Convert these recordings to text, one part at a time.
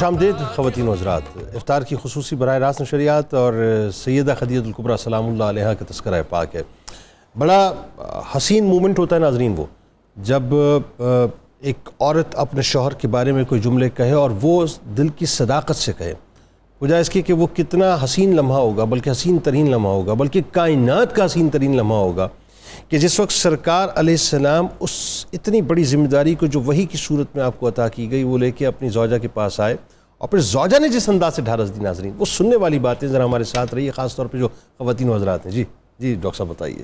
آمدید خواتین و حضرات، افطار کی خصوصی براہ راست نشریات اور سیدہ خدیجہ الکبریٰ سلام اللہ علیہا کا تذکرہ پاک ہے۔ بڑا حسین مومنٹ ہوتا ہے ناظرین وہ جب ایک عورت اپنے شوہر کے بارے میں کوئی جملے کہے اور وہ دل کی صداقت سے کہے، وجہ اس کی کہ وہ کتنا حسین لمحہ ہوگا، بلکہ حسین ترین لمحہ ہوگا، بلکہ کائنات کا حسین ترین لمحہ ہوگا کہ جس وقت سرکار علیہ السلام اس اتنی بڑی ذمہ داری کو جو وحی کی صورت میں آپ کو عطا کی گئی وہ لے کے اپنی زوجہ کے پاس آئے، اور پھر زوجہ نے جس انداز سے ڈھارس دی ناظرین، وہ سننے والی باتیں ذرا ہمارے ساتھ رہی ہے، خاص طور پہ جو خواتین و حضرات ہیں۔ جی ڈاکٹر صاحب بتائیے۔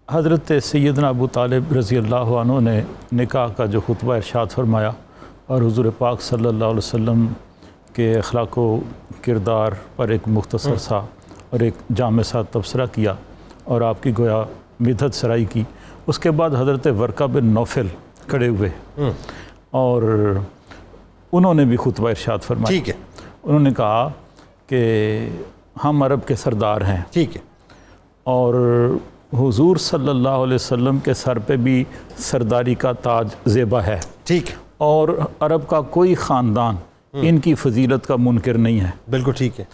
حضرت سیدنا ابو طالب رضی اللہ عنہ نے نکاح کا جو خطبہ ارشاد فرمایا اور حضور پاک صلی اللہ علیہ وسلم کے اخلاق و کردار پر ایک مختصر سا اور ایک جامع سا تبصرہ کیا اور آپ کی گویا مدحت سرائی کی، اس کے بعد حضرت ورقہ بن نوفل کھڑے ہوئے اور انہوں نے بھی خطبہ ارشاد فرمایا۔ ٹھیک ہے۔ انہوں نے کہا کہ ہم عرب کے سردار ہیں، ٹھیک ہے، اور حضور صلی اللہ علیہ وسلم کے سر پہ بھی سرداری کا تاج زیبا ہے، ٹھیک ہے، اور عرب کا کوئی خاندان ان کی فضیلت کا منکر نہیں ہے۔ بالکل ٹھیک ہے۔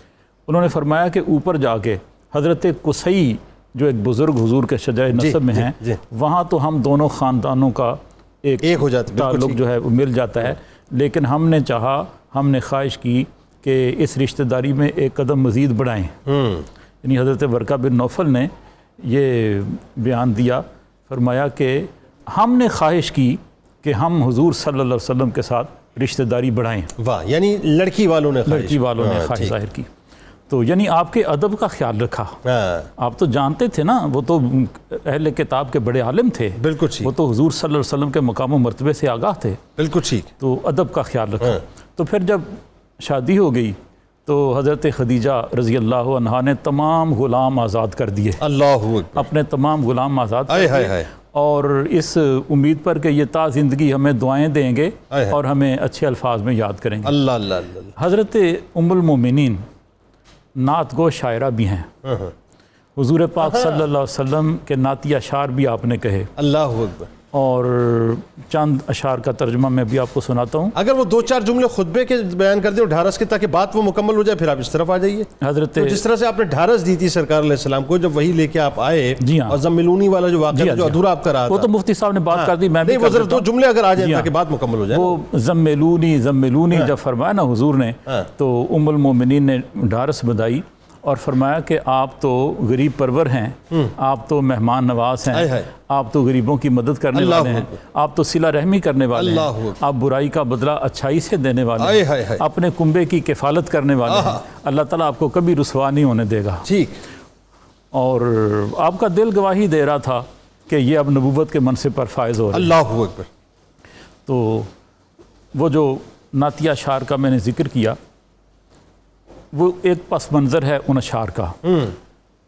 انہوں نے فرمایا کہ اوپر جا کے حضرت قصی جو ایک بزرگ حضور کے شجرہ نسب میں ہیں، وہاں تو ہم دونوں خاندانوں کا ایک ہو جاتا ہے، تعلق جو ہے وہ مل جاتا ہے، لیکن ہم نے چاہا، ہم نے خواہش کی کہ اس رشتہ داری میں ایک قدم مزید بڑھائیں۔ یعنی حضرت ورقہ بن نوفل نے یہ بیان دیا، فرمایا کہ ہم نے خواہش کی کہ ہم حضور صلی اللہ علیہ وسلم کے ساتھ رشتہ داری بڑھائیں۔ واہ، یعنی لڑکی والوں نے خواہش ظاہر کی، تو یعنی آپ کے ادب کا خیال رکھا۔ آپ تو جانتے تھے نا، وہ تو اہل کتاب کے بڑے عالم تھے، بالکل ٹھیک، وہ تو حضور صلی اللہ علیہ وسلم کے مقام و مرتبے سے آگاہ تھے، بالکل ٹھیک، تو ادب کا خیال رکھا۔ تو پھر جب شادی ہو گئی تو حضرت خدیجہ رضی اللہ عنہا نے تمام غلام آزاد کر دیے، اللہ اکبر، اپنے تمام غلام آزاد کر دیے، اور اس امید پر کہ یہ تا زندگی ہمیں دعائیں دیں گے اور ہمیں اچھے الفاظ میں یاد کریں گے۔ اللہ اللہ اللہ۔ حضرت ام المومنین نعت گو شاعرہ بھی ہیں، حضور پاک صلی اللہ علیہ وسلم کے نعتی اشعار بھی آپ نے کہے، اللہ اکبر، اور چند اشعار کا ترجمہ میں بھی آپ کو سناتا ہوں۔ اگر وہ دو چار جملے خطبے کے بیان کر دیں اور ڈھارس کے، تاکہ بات وہ مکمل ہو جائے، پھر آپ اس طرف آ جائیے۔ حضرت جس طرح سے آپ نے ڈھارس دی تھی سرکار علیہ السلام کو جب وہی لے کے آپ آئے، جی ہاں، اور زملونی والا جو واقعہ جو ادھورا آپ کا رہا تھا، وہ تو مفتی صاحب نے بات کر دی، میں بھی وہ ذرا دو جملے اگر آ جائیں تاکہ بات مکمل ہو جائے۔ وہ زملونی زملونی جب فرمایا نا حضور نے، تو ام المومنین نے ڈھارس بدائی اور فرمایا کہ آپ تو غریب پرور ہیں، آپ تو مہمان نواز ہیں، آپ تو غریبوں کی مدد کرنے والے ہیں، آپ تو صلہ رحمی کرنے والے ہیں، آپ برائی کا بدلہ اچھائی سے دینے والے ہیں، اپنے کنبے کی کفالت کرنے والے ہیں، اللہ تعالیٰ آپ کو کبھی رسوا نہیں ہونے دے گا۔ ٹھیک، اور آپ کا دل گواہی دے رہا تھا کہ یہ اب نبوت کے منصب پر فائز ہو رہا ہے۔ اللہ اکبر۔ تو وہ جو نعتیہ اشعار کا میں نے ذکر کیا، وہ ایک پس منظر ہے ان اشعار کا۔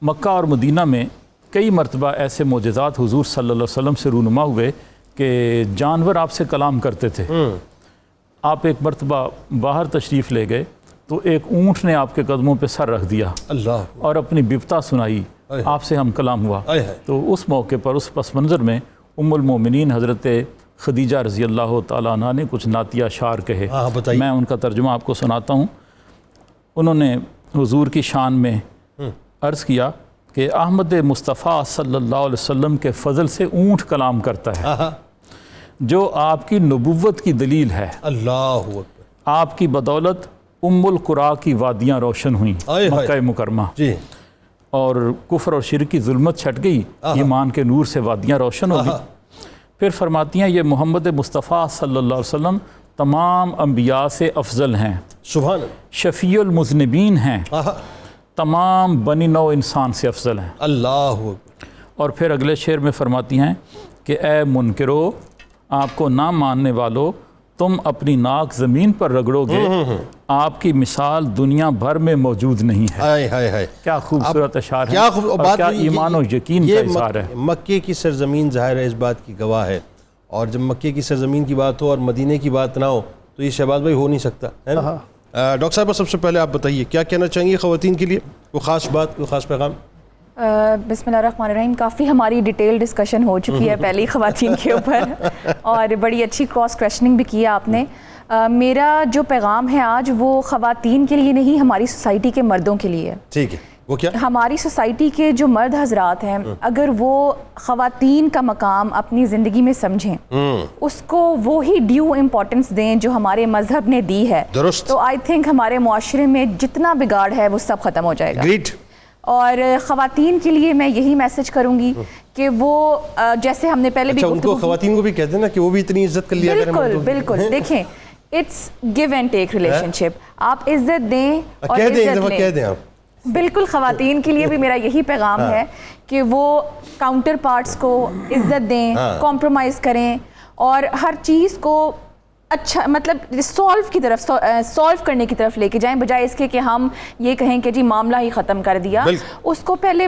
مکہ اور مدینہ میں کئی مرتبہ ایسے معجزات حضور صلی اللہ علیہ وسلم سے رونما ہوئے کہ جانور آپ سے کلام کرتے تھے۔ آپ ایک مرتبہ باہر تشریف لے گئے تو ایک اونٹ نے آپ کے قدموں پہ سر رکھ دیا اور اپنی بپتا سنائی، آپ سے ہم کلام ہوا۔ تو اس موقع پر، اس پس منظر میں، ام المومنین حضرت خدیجہ رضی اللہ تعالیٰ عنہ نے کچھ نعتیہ اشعار کہے، میں ان کا ترجمہ آپ کو سناتا ہوں۔ انہوں نے حضور کی شان میں عرض کیا کہ احمد مصطفیٰ صلی اللہ علیہ وسلم کے فضل سے اونٹ کلام کرتا ہے، جو آپ کی نبوت کی دلیل ہے۔ اللہ اکبر۔ آپ کی بدولت ام القریٰ کی وادیاں روشن ہوئیں، مکہ مکرمہ، اور کفر اور شرک کی ظلمت چھٹ گئی، ایمان کے نور سے وادیاں روشن ہو گئی۔ پھر فرماتی ہیں یہ محمد مصطفیٰ صلی اللہ علیہ وسلم تمام انبیاء سے افضل ہیں، سبحان اللہ، شفیع المذنبین ہیں، تمام بنی نو انسان سے افضل ہیں۔ اللہ اکبر۔ اور پھر اگلے شعر میں فرماتی ہیں کہ اے منکرو، آپ کو نہ ماننے والو، تم اپنی ناک زمین پر رگڑو گے، آپ کی مثال دنیا بھر میں موجود نہیں ہے۔ کیا خوبصورت اشعار ہے، اور کیا ایمان و یقین کا اظہار ہے۔ مکے کی سرزمین ظاہر ہے اس بات کی گواہ ہے، اور جب مکے کی سرزمین کی بات ہو اور مدینے کی بات نہ ہو تو یہ شہباز بھائی ہو نہیں سکتا ہے نا۔ ڈاکٹر صاحبہ سب سے پہلے آپ بتائیے کیا کہنا چاہیں گے خواتین کے لیے، کوئی خاص بات، کوئی خاص پیغام؟ بسم اللہ الرحمن الرحیم، کافی ہماری ڈیٹیل ڈسکشن ہو چکی ہے پہلی خواتین کے اوپر، اور بڑی اچھی کراس کویشچننگ بھی کی ہے آپ نے۔ میرا جو پیغام ہے آج وہ خواتین کے لیے نہیں، ہماری سوسائٹی کے مردوں کے لیے ہے. ٹھیک ہے، وہ کیا؟ ہماری سوسائٹی کے جو مرد حضرات ہیں اگر وہ خواتین کا مقام اپنی زندگی میں سمجھیں، اس کو وہی ڈیو امپورٹنس دیں جو ہمارے مذہب نے دی ہے، درست، تو آئی تھنک ہمارے معاشرے میں جتنا بگاڑ ہے وہ سب ختم ہو جائے گا. گریٹ. اور خواتین کے لیے میں یہی میسج کروں گی کہ وہ جیسے ہم نے پہلے بھی ان کو خواتین کو بھی کہتے ہیں نا کہ وہ بھی اتنی عزت کر لیا کریں. بالکل بالکل. دیکھیں it's give and take relationship. آپ عزت دیں اور کہہ دیں آپ. بالکل. خواتین کے لیے بھی میرا یہی پیغام ہے کہ وہ کاؤنٹر پارٹس کو عزت دیں، کمپرومائز کریں اور ہر چیز کو اچھا مطلب سالو کرنے کی طرف لے کے جائیں، بجائے اس کے کہ ہم یہ کہیں کہ جی معاملہ ہی ختم کر دیا. اس کو پہلے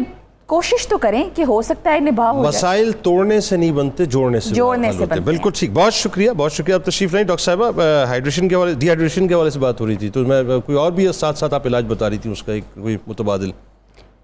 کوشش تو کریں کہ ہو سکتا ہے نباہ ہو جائے. مسائل توڑنے سے نہیں بنتے، جوڑنے سے بنتے. بالکل ٹھیک. بہت شکریہ، بہت شکریہ. آپ تشریف لائیں ڈاکٹر صاحبہ. ہائیڈریشن کے حوالے، ڈی ہائیڈریشن کے حوالے سے بات ہو رہی تھی، تو میں کوئی اور بھی ساتھ ساتھ آپ علاج بتا رہی تھی اس کا ایک کوئی متبادل.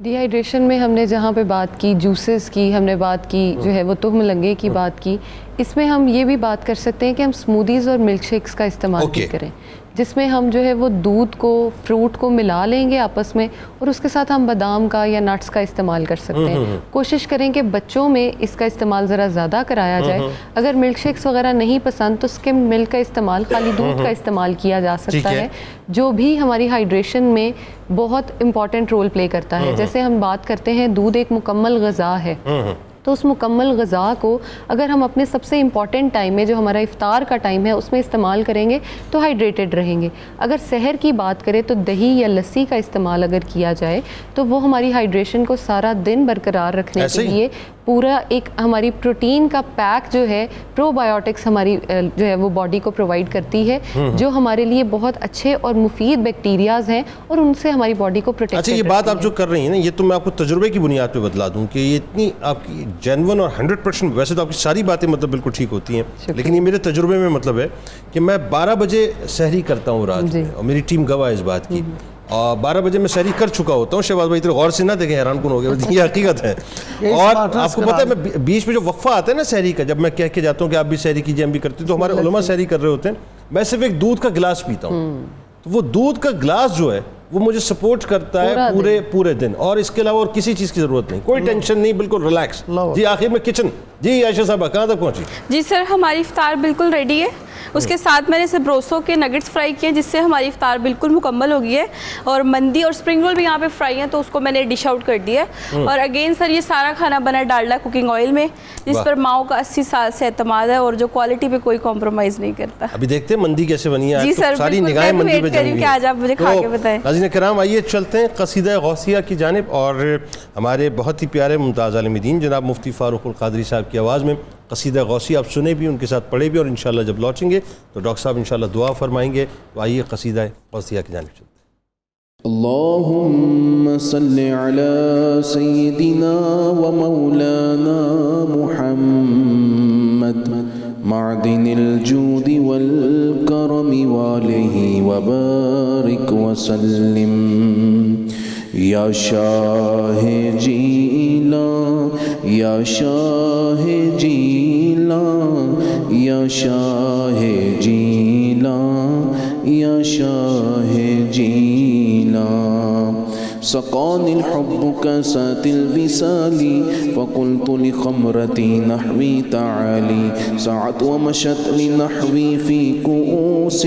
ڈی ہائیڈریشن میں ہم نے جہاں پہ بات کی جوسز کی، ہم نے بات کی جو ہے وہ تہم لنگے کی بات کی. اس میں ہم یہ بھی بات کر سکتے ہیں کہ ہم سمودیز اور ملک شیکس کا استعمال بھی کریں، جس میں ہم جو ہے وہ دودھ کو، فروٹ کو ملا لیں گے آپس میں، اور اس کے ساتھ ہم بادام کا یا نٹس کا استعمال کر سکتے ہیں. کوشش کریں کہ بچوں میں اس کا استعمال ذرا زیادہ کرایا جائے. اگر ملک شیکس وغیرہ نہیں پسند تو سکم ملک کا استعمال، خالی دودھ کا استعمال کیا جا سکتا ہے، جو بھی ہماری ہائیڈریشن میں بہت امپورٹنٹ رول پلے کرتا ہے. جیسے ہم بات کرتے ہیں دودھ ایک مکمل غذا ہے، تو اس مکمل غذا کو اگر ہم اپنے سب سے امپورٹنٹ ٹائم میں جو ہمارا افطار کا ٹائم ہے اس میں استعمال کریں گے تو ہائیڈریٹڈ رہیں گے. اگر سحر کی بات کریں تو دہی یا لسی کا استعمال اگر کیا جائے تو وہ ہماری ہائیڈریشن کو سارا دن برقرار رکھنے کے لیے پورا ایک ہماری پروٹین کا پیک جو ہے، پرو بایوٹکس ہماری جو ہے وہ باڈی کو پرووائڈ کرتی ہے، جو ہمارے لیے بہت اچھے اور مفید بیکٹیریاز ہیں اور ان سے ہماری باڈی کو پروٹیکٹ. اچھا، یہ بات آپ جو کر رہی ہیں نا، یہ تو میں آپ کو تجربے کی بنیاد پہ بتلا دوں کہ یہ اتنی آپ کی جینون اور 100%، ویسے تو آپ کی ساری باتیں مطلب بالکل ٹھیک ہوتی ہیں، لیکن یہ میرے تجربے میں مطلب ہے کہ میں 12 بجے سحری کرتا ہوں رات میں، اور میری ٹیم گواہ ہے اس بات کی، اور 12 بجے میں سحری کر چکا ہوتا ہوں. شہباز بھائی اتنے غور سے نہ دیکھیں، حیران کن ہو گیا، یہ حقیقت ہے. اور آپ کو پتہ ہے میں بیچ میں جو وقفہ آتا ہے نا سحری کا، جب میں کہہ کے جاتا ہوں کہ آپ بھی سحری کیجیے، ہم بھی کرتے ہیں، تو ہمارے علماء سحری کر رہے ہوتے ہیں، میں صرف ایک دودھ کا گلاس پیتا ہوں. تو وہ دودھ کا گلاس جو ہے وہ مجھے سپورٹ کرتا ہے پورے دن، اور اس کے علاوہ اور کسی چیز کی ضرورت نہیں، کوئی ٹینشن نہیں، بالکل ریلیکس. جی آخر میں کچن، جی عائشہ صاحبہ کہاں تک پہنچی؟ جی سر، ہماری افطار بالکل ریڈی ہے. اس کے ساتھ میں نے بروسو کے نگٹس فرائی کیے جس سے ہماری افطار بالکل مکمل ہو گئی ہے، اور مندی اور اسپرنگ رول بھی یہاں پہ فرائی ہیں تو اس کو میں نے ڈش آؤٹ کر دیا ہے. اور اگین سر یہ سارا کھانا بنا ڈالڈا کوکنگ آئل میں، جس پر ماؤں کا 80 سال سے اعتماد ہے اور جو کوالٹی پہ کوئی کمپرومائز نہیں کرتا. ابھی دیکھتے ہیں مندی کیسے بنی ہے. جی سر، ساری نگاہیں مندی پہ جائیں گی. آج آپ مجھے کھا کے بتائیں. ناظرین کرام، آئیے چلتے ہیں قصیدہ غوثیہ کی جانب، اور ہمارے بہت ہی پیارے ممتاز عالم دین جناب مفتی فاروق القادری صاحب کی آواز میں قصیدہ غوثیہ آپ سنیں بھی، ان کے ساتھ پڑھیں بھی، اور انشاءاللہ جب لوٹیں گے تو ڈاکٹر صاحب انشاءاللہ دعا فرمائیں گے. تو آئیے قصیدہ غوثیہ کی جانب چلتے ہیں. اللهم صل على سيدنا ومولانا محمد معدن الجود والكرم وآله وبارك وسلم. یا شاہ جیلاں، یا شاہ جیلاں، یا شاہ جیلاں، یا شاہ جیلاں. سقاني الحب كاسات الوصال فقلت لخمرتي نحوي تعالي. سعت ومشت لنحوي في كؤوس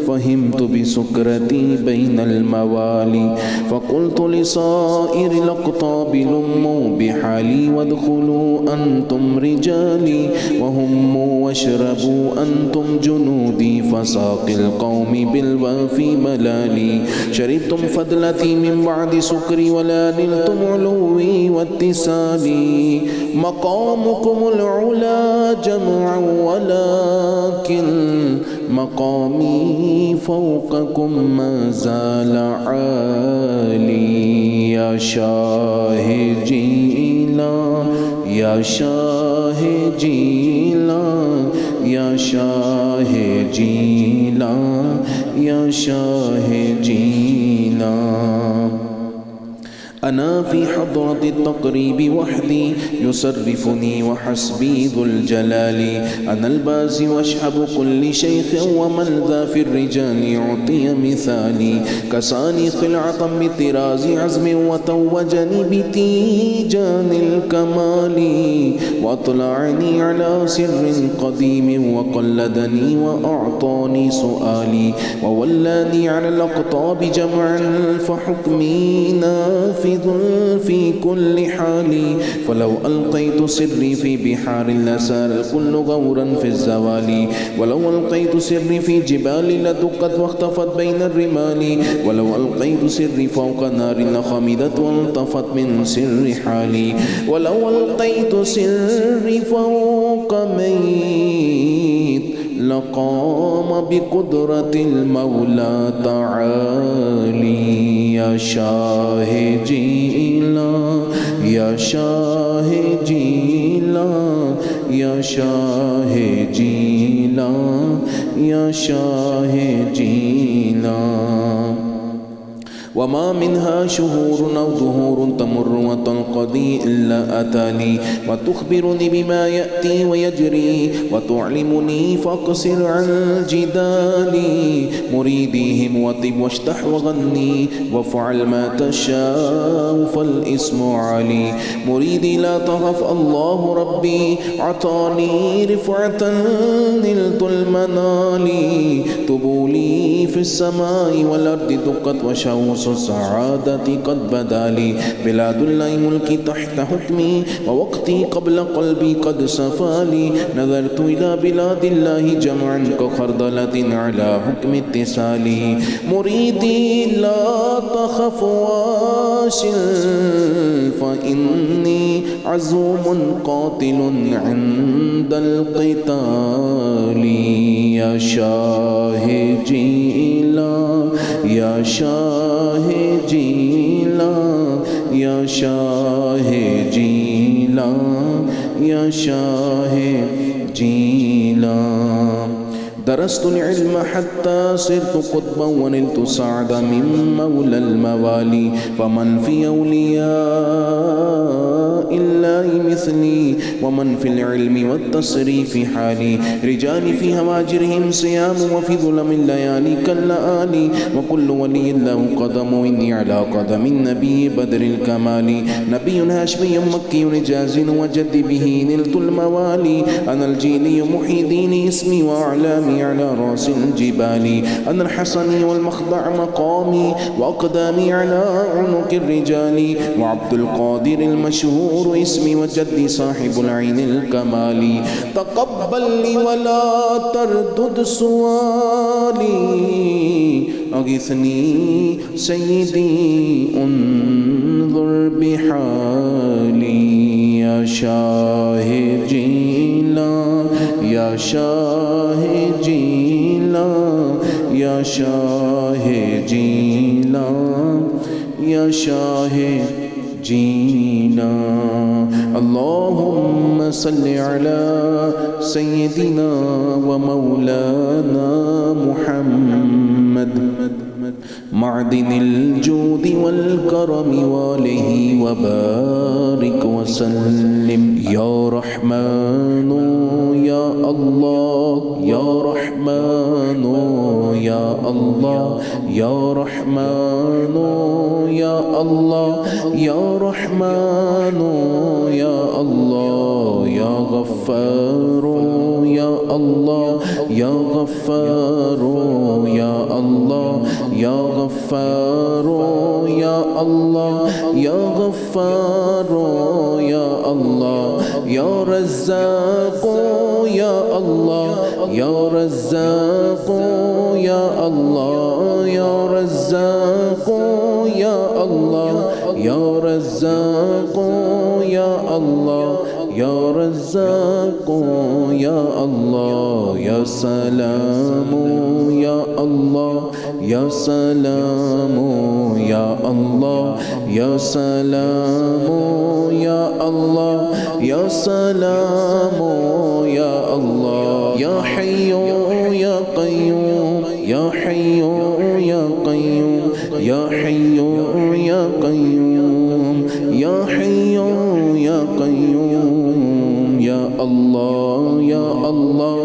فهمت بسكرتي بين الموالي. فقلت لصائر الأقطاب لموا بحالي وادخلوا أنتم رجالي وهموا واشربوا أنتم جنودي فساق القوم بالوافي ملالي. شربتم فضلتي من بعد سكري ولا نلتم علوي واتسالي. مقامكم العلا جمعا ولكن مقامي فوقكم ما زال عالي. يا شاہ جیلاں، یا شاہ جیلاں، یا شاہ جیلاں، یا شاہ جیلاں. أنا في حضرة التقريب وحدي يصرفني وحسبي ذو الجلال. أنا البازي واشهب كل شيخ ومن ذا في الرجال يعطي مثالي. كساني خلعة بطراز عزم وتوجني بتيجان الكمال. وأطلعني على سر قديم وقلدني وأعطاني سؤالي. وولاني على الأقطاب جمعا فحكمي نافذ في كل حال. فلو ألقيت سري في بحار لسار الكل غورا في الزوال. ولو ألقيت سري في جبال لدقت واختفت بين الرمال. ولو ألقيت سري فوق نار لخمدت والتفت من سر حالي. ولو ألقيت سري فوق ميت لقام بقدرة المولى تعالي. يا شاهدي لا يا شاهدي لا يا شاهدي لا يا شاهدي لا. وما منها شهور أو دهور تمر وتنقضي إلا أتاني. وتخبرني بما يأتي ويجري وتعلمني فاقصر عن جدالي. مريديهم وطب واشتح وغني وافعل ما تشاء فالاسم علي. مريدي لا تخف الله ربي عطاني رفعة نلت المنال. تبولي في السماء والأرض دقت وشوص السعادة قد بدا لي. بلاد الله ملكي تحت حكمي ووقتي قبل قلبي قد صفالي. نظرت إلى بلاد الله جمعا كخردلة على حكم اتصالي. مريدي لا تخف واصل فإني عزوم قاتل عند القتال. يا شاهدي لا يا شاهدي لا يا شاهدي لا يا شاهدي لا. درست العلم حتى صرت قطبا ونلت سعدا من مولى الموالي. فمن في أولياء الله مثلي ومن في العلم والتصريف حالي. رجال في هواجرهم صيام وفي ظلم الليالي كاللآلي. وكل ولي له قدم إني على قدم النبي بدر الكمال. نبي هاشمي مكي نجاز وجد به نلت الموالي. أنا الجيلي محي ديني اسمي وأعلامي على رأس الجبال. أنا الحسني والمخضع مقامي وأقدامي على عنق الرجال. وعبد القادر المشهور اسمي وجدي صاحب العين الكمال. تقبل لي ولا تردد سؤالي. أغثني سيدي انظر بحالي. يا شاهدي لا يا شاهدي لا يا شاهدي لا يا شاهدي لا. اللهم صل على سيدنا ومولانا محمد معدن الجود والكرم وآله وبارك وسلم. يا رحمن يا الله يا رحمن يا الله يا رحمن يا الله يا رحمن يا الله يا غفار يا الله يا غفار يا الله يا غفار يا الله يا غفار يا الله يا رزاق يا الله يا رزاق يا الله يا رزاق يا الله يا رزاق يا الله يا رزاق يا الله. يا سلام يا الله يا سلام يا الله يا سلام يا الله يا سلام يا الله. يا حي يا قيوم يا حي يا قيوم يا حي يا قيوم یا حی یا قیوم یا اللہ یا اللہ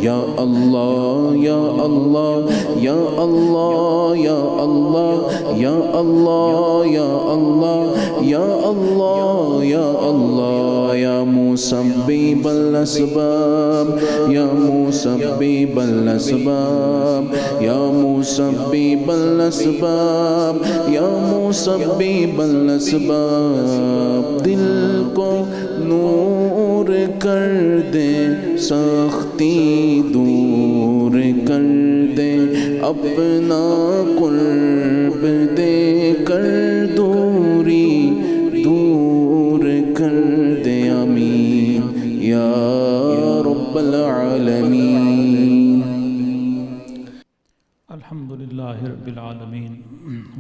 یا اللہ یا اللہ یا اللہ یا اللہ یا اللہ یا اللہ یا اللہ یا اللہ یا مسبب الاسباب یا مسبب الاسباب یا مسبب الاسباب یا مسبب الاسباب دل کو نور کر دے سختی دور کر دے اپنا قرب دے کر دوری دور کر دے آمین یا رب العالمین. الحمدللہ رب العالمین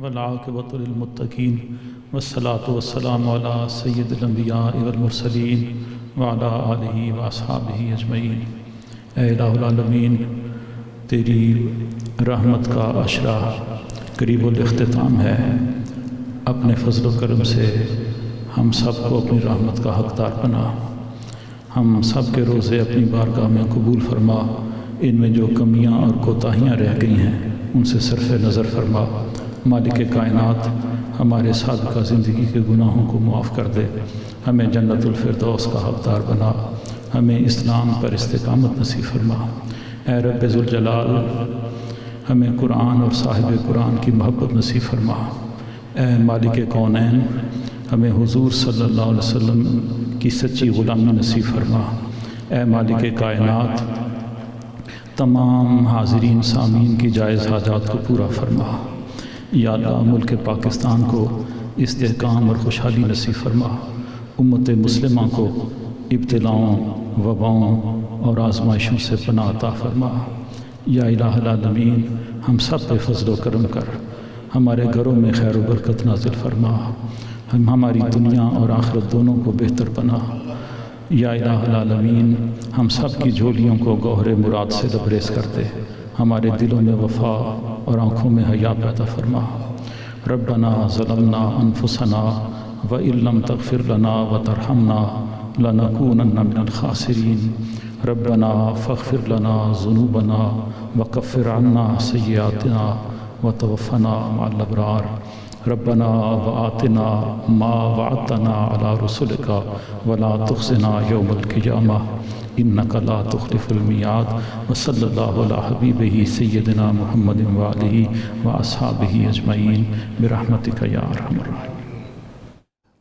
والعاقبۃ للمتقین والصلاة والسلام علی سید الانبیاء والمرسلین وعلی آلہ واصحابہ اجمعین. اے الہ العالمین، تیری رحمت کا عشرہ قریب الاختتام ہے. اپنے فضل و کرم سے ہم سب کو اپنی رحمت کا حقدار بنا. ہم سب کے روزے اپنی بارگاہ میں قبول فرما. ان میں جو کمیاں اور کوتاہیاں رہ گئی ہیں ان سے صرف نظر فرما. مالک کائنات، ہمارے سابقہ زندگی کے گناہوں کو معاف کر دے. ہمیں جنت الفردوس کا حقدار بنا. ہمیں اسلام پر استقامت نصیب فرما. اے رب ذوالجلال، ہمیں قرآن اور صاحب قرآن کی محبت نصیب فرما. اے مالک کونین، ہمیں حضور صلی اللہ علیہ وسلم کی سچی غلامی نصیب فرما. اے مالک کائنات، تمام حاضرین سامعین کی جائز حاجات کو پورا فرما. یا اللہ، ملک پاکستان کو استحکام اور خوشحالی نصیب فرما. امت مسلمہ کو ابتلاؤں، وباؤں اور آزمائشوں سے پناہ عطا فرما. یا الہ العالمین، ہم سب پہ فضل و کرم کر. ہمارے گھروں میں خیر و برکت نازل فرما. ہماری دنیا اور آخرت دونوں کو بہتر بنا. یا الہ العالمین، ہم سب کی جھولیوں کو گوہر مراد سے لبریز کر دے. ہمارے دلوں میں وفا اور آنکھوں میں حیا پیدا فرما. ربنا ظلمنا انفسنا وإن لم تغفر لنا وترحمنا لنكونن من الخاسرین. ربنا فاغفر لنا ذنوبنا وكفر عنا سیئاتنا وتوفنا مع الابرار. ربنا وآتنا ما وعدتنا على رسلك ولا تخزنا يوم القيامة إنك لا تخلف الميعاد. وصلى الله على حبيبه سيدنا محمد وآله وأصحابه أجمعين برحمتك يا أرحم الراحمين.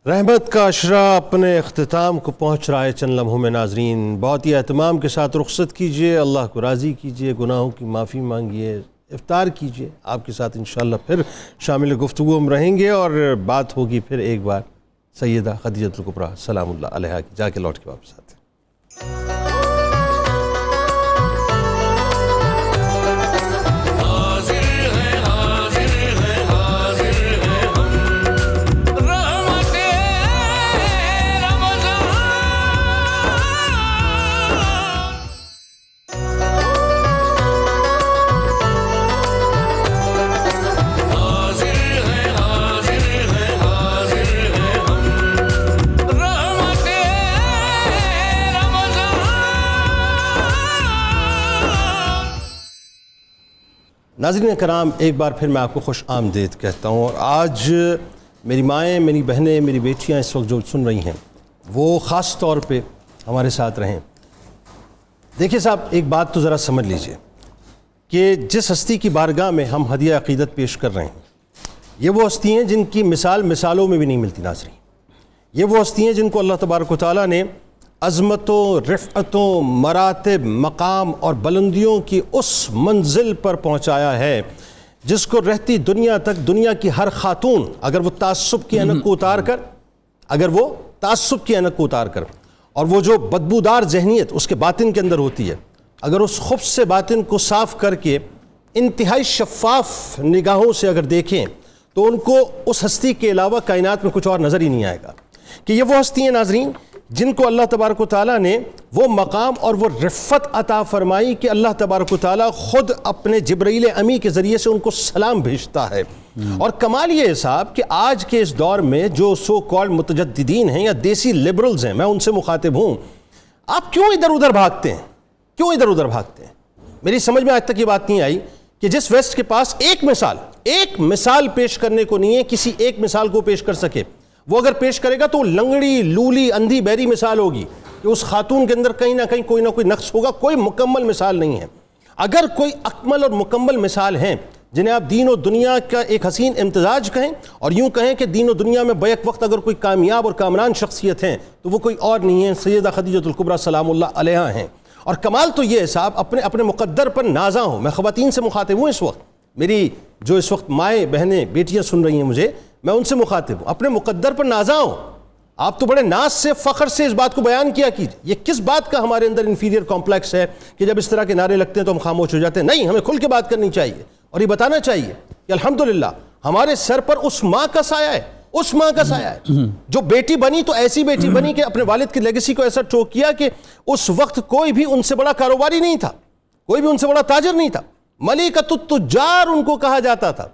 رحمت کا عشرہ اپنے اختتام کو پہنچ رہا ہے چند لمحوں میں. ناظرین، بہت ہی اہتمام کے ساتھ رخصت کیجئے، اللہ کو راضی کیجئے، گناہوں کی معافی مانگیے، افطار کیجئے. آپ کے ساتھ انشاءاللہ پھر شامل گفتگو ہم رہیں گے اور بات ہوگی پھر ایک بار سیدہ خدیجہ الکبریٰ سلام اللہ علیہا کی. جا کے لوٹ کے واپس آتے ہیں. ناظرین کرام، ایک بار پھر میں آپ کو خوش آمدید کہتا ہوں. اور آج میری مائیں، میری بہنیں، میری بیٹیاں اس وقت جو سن رہی ہیں وہ خاص طور پہ ہمارے ساتھ رہیں. دیکھیے صاحب، ایک بات تو ذرا سمجھ لیجئے کہ جس ہستی کی بارگاہ میں ہم ہدیہ عقیدت پیش کر رہے ہیں، یہ وہ ہستی ہیں جن کی مثال مثالوں میں بھی نہیں ملتی. ناظرین، یہ وہ ہستی ہیں جن کو اللہ تبارک و تعالیٰ نے عظمتوں، رفعتوں، مراتب، مقام اور بلندیوں کی اس منزل پر پہنچایا ہے جس کو رہتی دنیا تک دنیا کی ہر خاتون اگر وہ تعصب کی اینک کو اتار کر اور وہ جو بدبودار ذہنیت اس کے باطن کے اندر ہوتی ہے، اگر اس خبث سے باطن کو صاف کر کے انتہائی شفاف نگاہوں سے اگر دیکھیں تو ان کو اس ہستی کے علاوہ کائنات میں کچھ اور نظر ہی نہیں آئے گا. کہ یہ وہ ہستی ہیں ناظرین جن کو اللہ تبارک و تعالیٰ نے وہ مقام اور وہ رفت عطا فرمائی کہ اللہ تبارک و تعالیٰ خود اپنے جبرائیل امی کے ذریعے سے ان کو سلام بھیجتا ہے. اور کمال یہ ہے صاحب کہ آج کے اس دور میں جو سو کالڈ متجددین ہیں یا دیسی لبرلز ہیں, میں ان سے مخاطب ہوں, آپ کیوں ادھر ادھر بھاگتے ہیں؟ کیوں ادھر ادھر بھاگتے ہیں؟ میری سمجھ میں آج تک یہ بات نہیں آئی کہ جس ویسٹ کے پاس ایک مثال پیش کرنے کو نہیں ہے, کسی ایک مثال کو پیش کر سکے, وہ اگر پیش کرے گا تو لنگڑی, لولی, اندھی بہری مثال ہوگی کہ اس خاتون کے اندر کہیں نہ کہیں کوئی نہ کوئی نقص ہوگا. کوئی مکمل مثال نہیں ہے. اگر کوئی اکمل اور مکمل مثال ہیں جنہیں آپ دین و دنیا کا ایک حسین امتزاج کہیں, اور یوں کہیں کہ دین و دنیا میں بیک وقت اگر کوئی کامیاب اور کامران شخصیت ہیں تو وہ کوئی اور نہیں ہیں, سیدہ خدیجہ الکبریٰ سلام اللہ علیہا ہیں. اور کمال تو یہ ہے صاحب, اپنے مقدر پر نازاں ہوں. میں خواتین سے مخاطب ہوں اس وقت, میری جو اس وقت مائیں بہنیں بیٹیاں سن رہی ہیں مجھے, میں ان سے مخاطب ہوں, اپنے مقدر پر نازاں ہوں. آپ تو بڑے ناز سے, فخر سے اس بات کو بیان کیا کیجیے. یہ کس بات کا ہمارے اندر انفیریئر کمپلیکس ہے کہ جب اس طرح کے نعرے لگتے ہیں تو ہم خاموش ہو جاتے ہیں؟ نہیں, ہمیں کھل کے بات کرنی چاہیے اور یہ بتانا چاہیے کہ الحمدللہ ہمارے سر پر اس ماں کا سایہ ہے, اس ماں کا سایہ ہے جو بیٹی بنی تو ایسی بیٹی بنی کہ اپنے والد کی لیگیسی کو ایسا ٹوک کیا کہ اس وقت کوئی بھی ان سے بڑا کاروباری نہیں تھا, کوئی بھی ان سے بڑا تاجر نہیں تھا. ملکۃ التجار ان کو کہا جاتا تھا.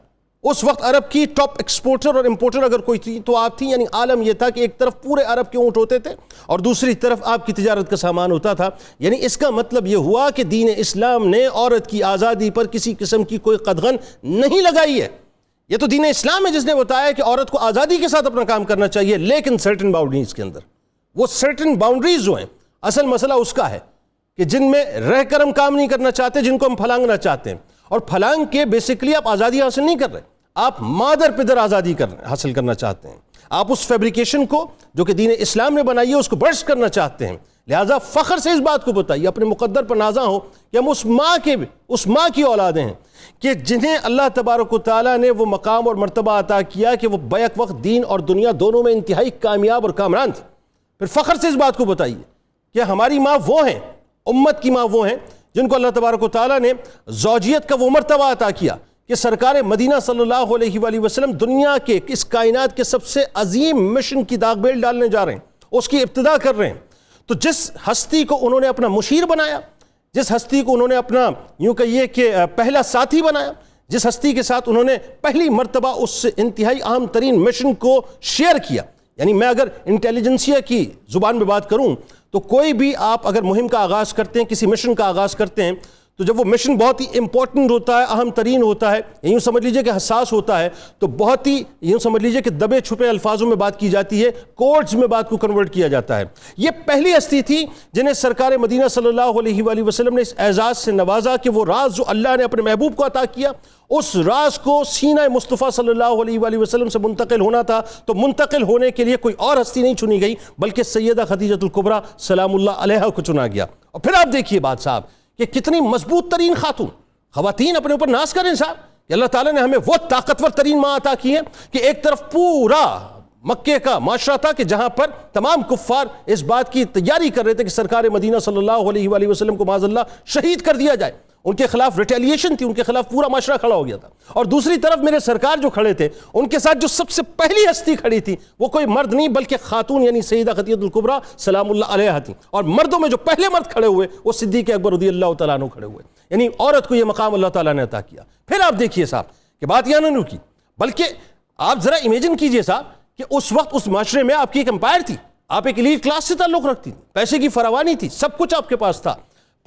اس وقت عرب کی ٹاپ ایکسپورٹر اور امپورٹر اگر کوئی تھی تو آپ تھی. یعنی عالم یہ تھا کہ ایک طرف پورے عرب کے اونٹ ہوتے تھے اور دوسری طرف آپ کی تجارت کا سامان ہوتا تھا. یعنی اس کا مطلب یہ ہوا کہ دین اسلام نے عورت کی آزادی پر کسی قسم کی کوئی قدغن نہیں لگائی ہے. یہ تو دین اسلام ہے جس نے بتایا کہ عورت کو آزادی کے ساتھ اپنا کام کرنا چاہیے, لیکن سرٹن باؤنڈریز کے اندر. وہ سرٹن باؤنڈریز جو ہیں, اصل مسئلہ اس کا ہے کہ جن میں رہ کر ہم کام نہیں کرنا چاہتے, جن کو ہم پھلانگنا چاہتے ہیں. اور پھلانگ کے بیسیکلی آپ آزادی حاصل نہیں کر رہے, آپ مادر پدر آزادی حاصل کرنا چاہتے ہیں. آپ اس فیبریکیشن کو جو کہ دین اسلام نے بنائی ہے اس کو برسٹ کرنا چاہتے ہیں. لہٰذا فخر سے اس بات کو بتائیے, اپنے مقدر پر نازاں ہو کہ ہم اس ماں کی اولادیں ہیں کہ جنہیں اللہ تبارک و تعالیٰ نے وہ مقام اور مرتبہ عطا کیا کہ وہ بیک وقت دین اور دنیا دونوں میں انتہائی کامیاب اور کامران تھی. پھر فخر سے اس بات کو بتائیے کہ ہماری ماں وہ ہیں, امت کی ماں وہ ہیں جن کو اللہ تبارک و تعالیٰ نے زوجیت کا وہ مرتبہ عطا کیا کہ سرکار مدینہ صلی اللہ علیہ وآلہ وسلم دنیا کے اس کائنات کے سب سے عظیم مشن کی داغ بیل ڈالنے جا رہے ہیں, اس کی ابتدا کر رہے ہیں. تو جس ہستی کو انہوں نے اپنا مشیر بنایا, جس ہستی کو انہوں نے اپنا یوں کہیے کہ پہلا ساتھی بنایا, جس ہستی کے ساتھ انہوں نے پہلی مرتبہ اس انتہائی اہم ترین مشن کو شیئر کیا. یعنی میں اگر انٹیلیجنسیا کی زبان میں بات کروں تو کوئی بھی آپ اگر مہم کا آغاز کرتے ہیں, کسی مشن کا آغاز کرتے ہیں, تو جب وہ مشن بہت ہی امپورٹنٹ ہوتا ہے, اہم ترین ہوتا ہے, یوں سمجھ لیجئے کہ حساس ہوتا ہے, تو بہت ہی یوں سمجھ لیجئے کہ دبے چھپے الفاظوں میں بات کی جاتی ہے, کوڈز میں بات کو کنورٹ کیا جاتا ہے. یہ پہلی ہستی تھی جنہیں سرکار مدینہ صلی اللہ علیہ وآلہ وسلم نے اس اعزاز سے نوازا کہ وہ راز جو اللہ نے اپنے محبوب کو عطا کیا, اس راز کو سینہ مصطفیٰ صلی اللہ علیہ وآلہ وسلم سے منتقل ہونا تھا. تو منتقل ہونے کے لیے کوئی اور ہستی نہیں چنی گئی بلکہ سیدہ خدیجہ الکبریٰ سلام اللہ علیہا کو چنا گیا. اور پھر آپ دیکھیے بات صاحب کہ کتنی مضبوط ترین خواتین اپنے اوپر ناز کریں صاحب کہ اللہ تعالیٰ نے ہمیں وہ طاقتور ترین ماں عطا کی ہے کہ ایک طرف پورا مکے کا معاشرہ تھا کہ جہاں پر تمام کفار اس بات کی تیاری کر رہے تھے کہ سرکار مدینہ صلی اللہ علیہ وآلہ وسلم کو معاذ اللہ شہید کر دیا جائے. ان کے خلاف ریٹیلیشن تھی, ان کے خلاف پورا معاشرہ کھڑا ہو گیا تھا. اور دوسری طرف میرے سرکار جو کھڑے تھے, ان کے ساتھ جو سب سے پہلی ہستی کھڑی تھی وہ کوئی مرد نہیں بلکہ خاتون یعنی سیدہ خدیجہ الکبریٰ سلام اللہ علیہا تھی. اور مردوں میں جو پہلے مرد کھڑے ہوئے وہ صدیق اکبر رضی اللہ تعالیٰ عنہ کھڑے ہوئے. یعنی عورت کو یہ مقام اللہ تعالیٰ نے عطا کیا. پھر آپ دیکھیے صاحب کہ بات یہاں نہ رکی, بلکہ آپ ذرا امیجن کیجئے صاحب کہ اس وقت اس معاشرے میں آپ کی ایک امپائر تھی, آپ ایک ایلیٹ کلاس سے تعلق رکھتی تھی, پیسے کی فراوانی تھی, سب کچھ آپ کے پاس تھا,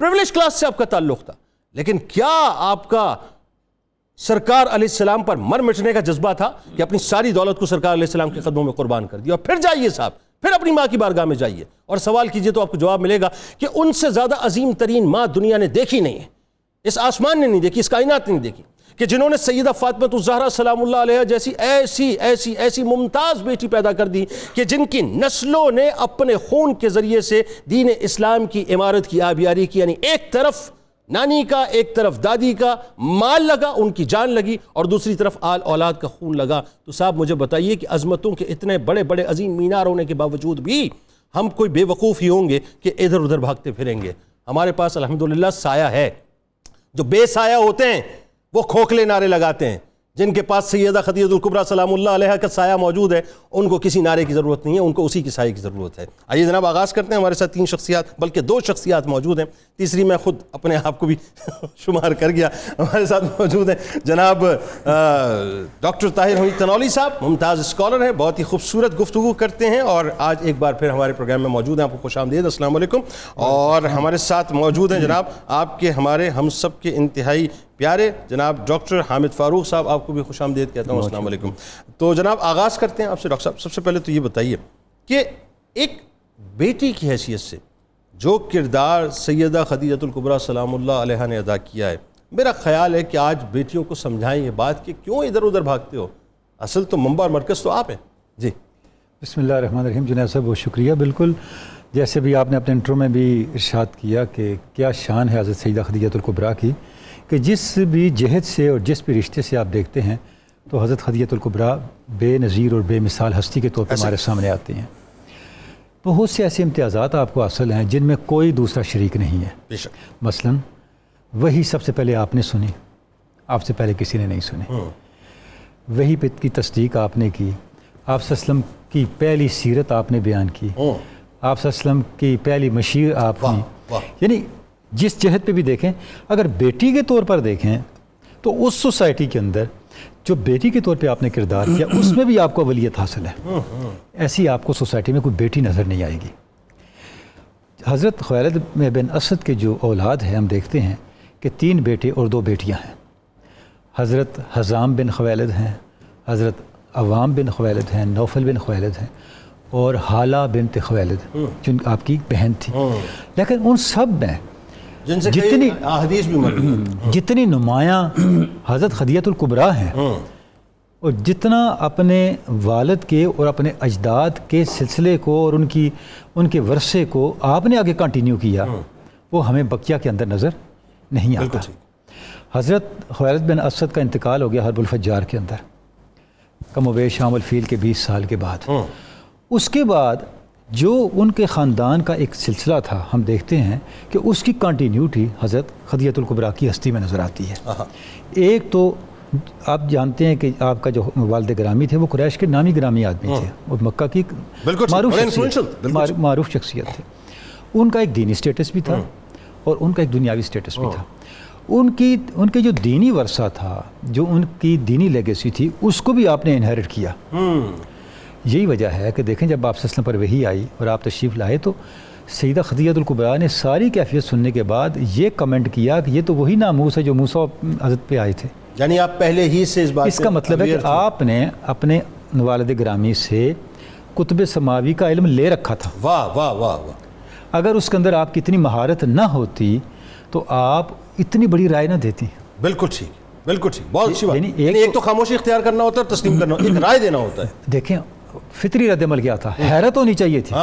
پریویلیج کلاس سے آپ کا تعلق تھا. لیکن کیا آپ کا سرکار علیہ السلام پر مر مٹنے کا جذبہ تھا کہ اپنی ساری دولت کو سرکار علیہ السلام کے قدموں میں قربان کر دیا؟ اور پھر جائیے صاحب, پھر اپنی ماں کی بارگاہ میں جائیے اور سوال کیجئے تو آپ کو جواب ملے گا کہ ان سے زیادہ عظیم ترین ماں دنیا نے دیکھی نہیں ہے, اس آسمان نے نہیں دیکھی, اس کائنات نے نہیں دیکھی, کہ جنہوں نے سیدہ فاطمہ الزہرا سلام اللہ علیہا جیسی ایسی ممتاز بیٹی پیدا کر دی کہ جن کی نسلوں نے اپنے خون کے ذریعے سے دین اسلام کی عمارت کی آبیاری کی. یعنی ایک طرف نانی کا, ایک طرف دادی کا مال لگا, ان کی جان لگی, اور دوسری طرف آل اولاد کا خون لگا. تو صاحب مجھے بتائیے کہ عظمتوں کے اتنے بڑے بڑے عظیم مینار ہونے کے باوجود بھی ہم کوئی بے وقوف ہی ہوں گے کہ ادھر ادھر بھاگتے پھریں گے. ہمارے پاس الحمدللہ سایہ ہے. جو بے سایہ ہوتے ہیں وہ کھوکھلے نعرے لگاتے ہیں, جن کے پاس سیدہ خدیجہ الکبریٰ سلام اللہ علیہا کا سایہ موجود ہے، ان کو کسی نعرے کی ضرورت نہیں ہے، ان کو اسی کی سائے کی ضرورت ہے۔ آئیے جناب آغاز کرتے ہیں۔ ہمارے ساتھ 3 شخصیات بلکہ 2 شخصیات موجود ہیں، تیسری میں خود اپنے آپ کو بھی شمار کر گیا۔ ہمارے ساتھ موجود ہیں جناب ڈاکٹر طاہر حمید تنولی صاحب، ممتاز اسکالر ہیں، بہت ہی خوبصورت گفتگو کرتے ہیں اور آج ایک بار پھر ہمارے پروگرام میں موجود ہیں۔ آپ کو خوش آمدید، السلام علیکم۔ اور ہمارے ساتھ موجود ہیں جناب آپ کے ہمارے ہم سب کے انتہائی پیارے جناب ڈاکٹر حامد فاروق صاحب، آپ کو بھی خوش آمدید کہتا ہوں، السلام علیکم۔ تو جناب آغاز کرتے ہیں آپ سے ڈاکٹر صاحب، سب سے پہلے تو یہ بتائیے کہ ایک بیٹی کی حیثیت سے جو کردار سیدہ خدیجہ الکبریٰ سلام اللہ علیہا نے ادا کیا ہے، میرا خیال ہے کہ آج بیٹیوں کو سمجھائیں یہ بات کہ کیوں ادھر ادھر بھاگتے ہو، اصل تو منبع اور مرکز تو آپ ہیں۔ جی بسم اللہ الرحمن الرحیم۔ جنید صاحب بہت شکریہ۔ بالکل جیسے بھی آپ نے اپنے انٹرو میں بھی ارشاد کیا کہ کیا شان ہے حضرت سیدہ خدیجہ الکبریٰ کی، کہ جس بھی جہت سے اور جس بھی رشتے سے آپ دیکھتے ہیں تو حضرت خدیجہ الکبریٰ بے نظیر اور بے مثال ہستی کے طور پر ہمارے سامنے آتی ہیں۔ بہت سے ایسے امتیازات آپ کو حاصل ہیں جن میں کوئی دوسرا شریک نہیں ہے۔ مثلا وہی سب سے پہلے آپ نے سنی، آپ سے پہلے کسی نے نہیں سنی۔ وہی پہ کی تصدیق آپ نے کی، آپ صلی اللہ علیہ وسلم کی پہلی سیرت آپ نے بیان کی، آپ صلی اللہ علیہ وسلم کی پہلی مشیر آپ کی، یعنی جس جہت پہ بھی دیکھیں، اگر بیٹی کے طور پر دیکھیں تو اس سوسائٹی کے اندر جو بیٹی کے طور پہ آپ نے کردار کیا اس میں بھی آپ کو اولیت حاصل ہے۔ ایسی آپ کو سوسائٹی میں کوئی بیٹی نظر نہیں آئے گی۔ حضرت خویلد بن اسد کے جو اولاد ہیں ہم دیکھتے ہیں کہ 3 بیٹے اور 2 بیٹیاں ہیں۔ حضرت حزام بن خویلد ہیں، حضرت عوام بن خویلد ہیں، نوفل بن خویلد ہیں اور حالہ بنت خویلد جو آپ کی بہن تھی۔ لیکن ان سب میں جتنی نمایاں حضرت خدیجہ الکبریٰ ہیں اور جتنا اپنے والد کے اور اپنے اجداد کے سلسلے کو اور ان کے ورثے کو آپ نے آگے کنٹینیو کیا، وہ ہمیں بقیہ کے اندر نظر نہیں آتا۔ حضرت خویلد بن اسد کا انتقال ہو گیا حرب الفجار کے اندر، کم و بیش شام الفیل کے 20 سال کے بعد۔ اس کے بعد جو ان کے خاندان کا ایک سلسلہ تھا، ہم دیکھتے ہیں کہ اس کی کنٹینیوٹی حضرت خدیجہ الکبریٰ کی ہستی میں نظر آتی ہے۔ ایک تو آپ جانتے ہیں کہ آپ کا جو والد گرامی تھے وہ قریش کے نامی گرامی آدمی تھے اور مکہ کی معروف شخصیت تھے۔ ان کا ایک دینی سٹیٹس بھی تھا اور ان کا ایک دنیاوی سٹیٹس بھی تھا۔ ان کے جو دینی ورثہ تھا، جو ان کی دینی لیگیسی تھی، اس کو بھی آپ نے انہیرٹ کیا۔ یہی وجہ ہے کہ دیکھیں جب آپ صلی اللہ علیہ وسلم پر وحی آئی اور آپ تشریف لائے تو سیدہ خدیجہ الکبریٰ نے ساری کیفیت سننے کے بعد یہ کمنٹ کیا کہ یہ تو وہی ناموس ہے جو موسیٰ حضرت پہ آئے تھے۔ یعنی آپ پہلے ہی سے اس بات، اس کا مطلب ہے کہ آپ نے اپنے والد گرامی سے کتب سماوی کا علم لے رکھا تھا۔ واہ واہ واہ واہ۔ اگر اس کے اندر آپ کی اتنی مہارت نہ ہوتی تو آپ اتنی بڑی رائے نہ دیتی۔ بالکل ٹھیک، بالکل ٹھیک، بہت اچھی بات۔ یعنی ایک تو خاموشی اختیار کرنا ہوتا ہے، تسلیم کرنا ہوتا ہے، ایک رائے دینا ہوتا ہے۔ دیکھیں فطری رد عمل کیا تھا، حیرت ہونی چاہیے تھی۔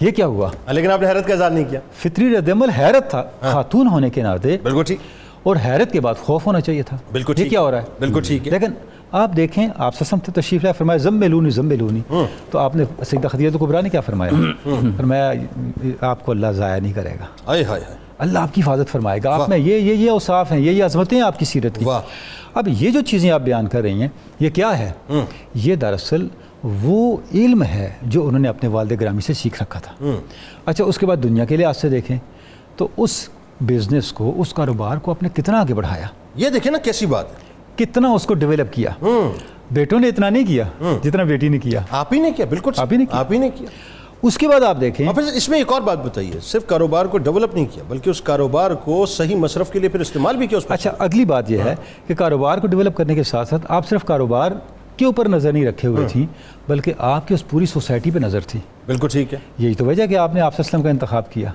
یہ کیا ہوا؟ لیکن آپ نے حیرت کا اظہار نہیں کیا۔ فطری رد عمل حیرت تھا، خاتون ہونے کے ناطے۔ بالکل ٹھیک۔ اور حیرت کے بعد خوف ہونا چاہیے تھا۔ بالکل ٹھیک۔ یہ کیا ہو رہا ہے؟ بالکل ٹھیک ہے۔ لیکن آپ دیکھیں آپ صلی اللہ علیہ وسلم تشریف لائے، فرمایا زملونی زملونی، تو آپ نے سیدہ خدیجہ الکبریٰ نے کیا فرمایا؟ فرمایا آپ کو اللہ ضائع نہیں کرے گا، اللہ آپ کی حفاظت فرمائے گا، آپ میں یہ اوصاف ہیں، یہ عظمتیں ہیں آپ کی سیرت کی۔ اب یہ جو چیزیں آپ بیان کر رہی ہیں یہ کیا ہے؟ یہ دراصل وہ علم ہے جو انہوں نے اپنے والد گرامی سے سیکھ رکھا تھا۔ اچھا اس کے بعد دنیا کے لحاظ سے دیکھیں تو اس بزنس کو، اس کاروبار کو آپ نے کتنا آگے بڑھایا، یہ دیکھیں نا کیسی بات ہے، کتنا اس کو ڈیولپ کیا۔ بیٹوں نے اتنا نہیں کیا جتنا بیٹی نے کیا، آپ ہی نے کیا۔ بالکل آپ ہی نے کیا۔ اس کے بعد آپ دیکھیں اس میں ایک اور بات بتائیے، صرف کاروبار کو ڈیولپ نہیں کیا بلکہ اس کاروبار کو صحیح مصرف کے لیے پھر استعمال بھی کیا۔ اچھا اگلی بات یہ ہے کہ کاروبار کو ڈیولپ کرنے کے ساتھ ساتھ آپ صرف کاروبار کے اوپر نظر نہیں رکھے ہوئے تھیں بلکہ آپ کی اس پوری سوسائٹی پہ نظر تھی۔ بالکل ٹھیک ہے۔ یہی تو وجہ کہ آپ نے آپ صلی اللہ علیہ وسلم کا انتخاب کیا،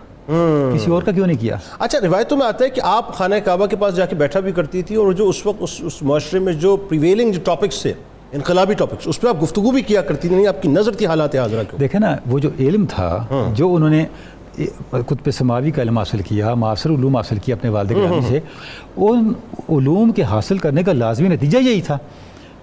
کسی اور کا کیوں نہیں کیا؟ اچھا روایتوں میں آتا ہے کہ آپ خانہ کعبہ کے پاس جا کے بیٹھا بھی کرتی تھی اور جو اس وقت اس معاشرے میں جو پریویلنگ جو ٹاپکس تھے، انقلابی ٹاپکس، اس پہ آپ گفتگو بھی کیا کرتی تھی، نہیں آپ کی نظر تھی حالات حاضرہ کو۔ دیکھیں نا وہ جو علم تھا جو انہوں نے کتب سماوی کا علم حاصل کیا، معاصر علوم حاصل کیا اپنے والد گرامی سے، ان علوم کے حاصل کرنے کا لازمی نتیجہ یہی تھا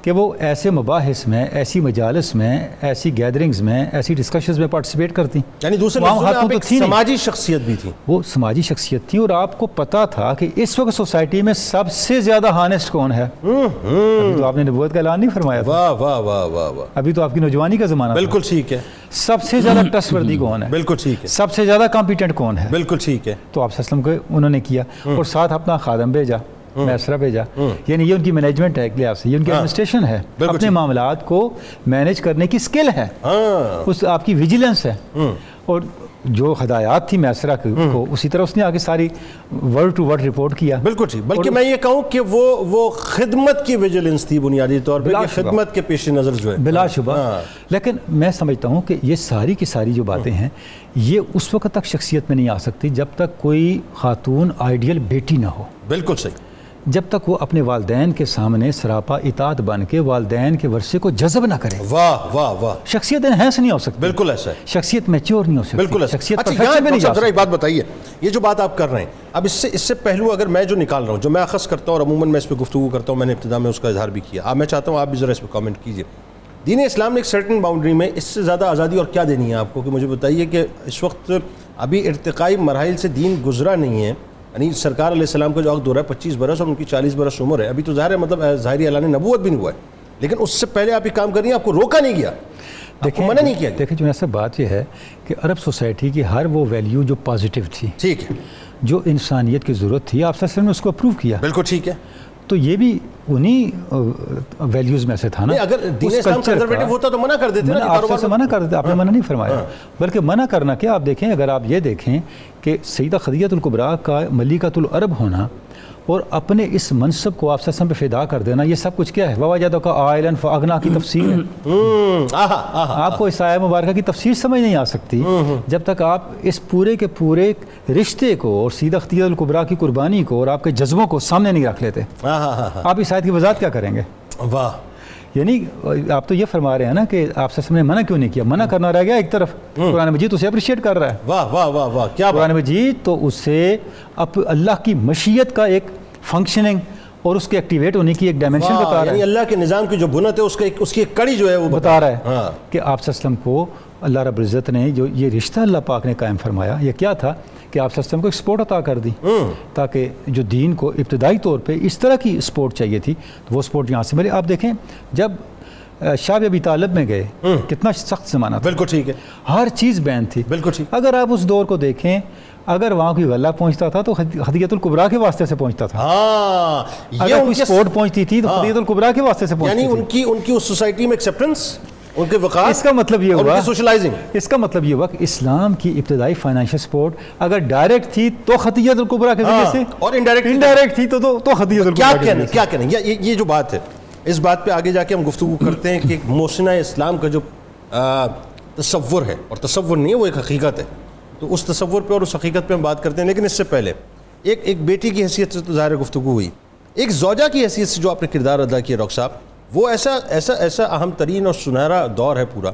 کہ وہ ایسے مباحث میں، ایسی مجالس میں، ایسی گیدرنگز میں، ایسی ڈسکشنز میں پارٹیسپیٹ کرتی. یعنی دوسرے لفظوں میں آپ ایک سماجی شخصیت بھی تھی. وہ سماجی شخصیت تھی اور آپ کو پتہ تھا کہ اس وقت سوسائٹی میں سب سے زیادہ ہانسٹ کون ہے. ابھی تو آپ نے نبوت کا اعلان نہیں فرمایا تھا. واہ واہ واہ واہ واہ. ابھی تو آپ کی نوجوانی کا زمانہ. بالکل ٹھیک ہے. سب سے زیادہ ٹرسٹ وردی کون ہے. بالکل ٹھیک ہے. سب سے زیادہ کمپیٹنٹ کون ہے. بالکل ٹھیک ہے. تو آپ صلی اللہ علیہ وسلم کو انہوں نے کیا اور ساتھ اپنا خادم بھیجا، میسرہ بھیجا. یعنی یہ ان کی مینجمنٹ ہے، ایک لحاظ سے یہ ان کی ایڈمنسٹریشن ہے، اپنے معاملات کو مینیج کرنے کی سکل ہے، اس آپ کی ویجیلنس ہے. اور جو ہدایات تھی میسرہ کو اسی طرح اس نے آگے ساری ورڈ ٹو ورڈ رپورٹ کیا. بالکل ٹھیک. بلکہ میں یہ کہوں کہ وہ خدمت کی ویجیلنس تھی بنیادی طور پہ، خدمت کے پیش نظر جو ہے بلا شبہ. لیکن میں سمجھتا ہوں کہ یہ ساری کی ساری جو باتیں ہیں یہ اس وقت تک شخصیت میں نہیں آ سکتی جب تک کوئی خاتون آئیڈیل بیٹی نہ ہو. بالکل صحیح. جب تک وہ اپنے والدین کے سامنے سراپا اطاعت بن کے والدین کے ورثے کو جذب نہ کرے. واہ واہ واہ. شخصیت انہینس نہیں ہو سکتی. بالکل ایسا ہے. شخصیت میچور نہیں ہو سکتی. بالکل ایسا. شخصیت اچھا پرفیکشن میں نہیں جا ذرا ایک سکتی. بات بتائیے، یہ جو بات آپ کر رہے ہیں اب اس سے پہلو اگر میں جو نکال رہا ہوں، جو میں اخذ کرتا ہوں اور عموماً میں اس پہ گفتگو کرتا ہوں، میں نے ابتدا میں اس کا اظہار بھی کیا، اب میں چاہتا ہوں آپ بھی ذرا اس پہ کامنٹ کیجیے. دین اسلام نے ایک سرٹن باؤنڈری میں اس سے زیادہ آزادی اور کیا دینی ہے آپ کو، کہ مجھے بتائیے کہ اس وقت ابھی ارتقائی مراحل سے دین گزرا نہیں ہے. یعنی سرکار علیہ السلام کا جو عقد ہو رہا ہے 25 برس اور ان کی 40 برس عمر ہے. ابھی تو ظاہر ہے مطلب ظاہری اعلان نبوت بھی نہیں ہوا ہے، لیکن اس سے پہلے آپ یہ کام کر رہی ہیں، آپ کو روکا نہیں گیا، آپ کو منع نہیں کیا گیا. دیکھیں جو ایسا بات یہ ہے کہ عرب سوسائٹی کی ہر وہ ویلیو جو پازیٹیو تھی، ٹھیک ہے، جو انسانیت کی ضرورت تھی، آپ صلی اللہ علیہ وسلم نے اس کو اپروو کیا. بالکل ٹھیک ہے. تو یہ بھی انہی ویلیوز میں سے تھا نا. اگر دین اسلام کنزرویٹو ہوتا تو منع کر دیتے نا. آپ سے منع کر دیتے، آپ نے منع نہیں فرمایا. بلکہ منع کرنا کیا، آپ دیکھیں اگر آپ یہ دیکھیں کہ سیدہ خدیجہ الکبریٰ کا ملکۃ العرب ہونا اور اپنے اس منصب کو آپ صلی اللہ علیہ وسلم پہ فدا کر دینا، یہ سب کچھ کیا ہے؟ وَوَجَدَكَ عَائِلًا فَأَغْنَىٰ کی تفسیر ہے. آپ کو اس آیہ مبارکہ کی تفسیر سمجھ نہیں آ سکتی جب تک آپ اس پورے کے پورے رشتے کو اور سیدہ خدیجہ الکبریٰ کی قربانی کو اور آپ کے جذبوں کو سامنے نہیں رکھ لیتے. آپ اس آیت کی وضاحت کیا کریں گے؟ واہ. یعنی آپ تو یہ فرما رہے ہیں نا کہ آپ صلی اللہ علیہ وسلم نے منع کیوں نہیں کیا؟ منع کرنا رہ گیا ایک طرف، قرآن مجید اسے اپریشیٹ کر رہا ہے. واہ واہ واہ واہ. کیا قرآن مجید تو اسے اللہ کی مشیت کا ایک فنکشننگ اور اس کے ایکٹیویٹ ہونے کی ایک ڈائمنشن بتا رہا ہے. یعنی اللہ کے نظام کی جو بنت ہے اس کی ایک کڑی جو ہے وہ بتا رہا ہے کہ آپ صلی اللہ علیہ وسلم کو اللہ رب العزت نے جو یہ رشتہ اللہ پاک نے قائم فرمایا، یہ کیا تھا کہ آپ صلی اللہ علیہ وسلم کو ایک سپورٹ عطا کر دی، تاکہ جو دین کو ابتدائی طور پہ اس طرح کی سپورٹ چاہیے تھی تو وہ سپورٹ یہاں سے ملے. آپ دیکھیں جب شاہ ابی طالب میں گئے کتنا سخت زمانہ تھا. بالکل ٹھیک ہے. ہر چیز بین تھی. بالکل ٹھیک. اگر آپ اس دور کو دیکھیں، اگر وہاں کوئی غلہ پہنچتا تھا تو خدیجہ الکبریٰ کے واسطے سے پہنچتا تھا. اگر کوئی سپورٹ پہنچتی تھی تو خدیجہ الکبریٰ کے واسطے سے پہنچتی تھی. یعنی ان کی اس سوسائٹی میں ایکسیپٹنس، ان کے وقار، اس کا مطلب یہ ہوا سوشلائزنگ. اس کا مطلب یہ ہوا کہ اسلام کی ابتدائی فائنینشیل سپورٹ اگر ڈائریکٹ تھی تو خدیجہ الکبریٰ کے ذریعے سے، اور انڈائریکٹ تھی تو خدیجہ الکبریٰ کے ذریعے سے. کیا کہنا یہ جو بات ہے، اس بات پہ آگے جا کے ہم گفتگو کرتے ہیں کہ محسنہ اسلام کا جو تصور ہے، اور تصور نہیں ہے وہ ایک حقیقت ہے، تو اس تصور پہ اور اس حقیقت پہ ہم بات کرتے ہیں. لیکن اس سے پہلے ایک بیٹی کی حیثیت سے تو ظاہر گفتگو ہوئی، ایک زوجہ کی حیثیت سے جو آپ نے کردار ادا کیا ڈاکٹر صاحب، وہ ایسا اہم ترین اور سنہرا دور ہے پورا،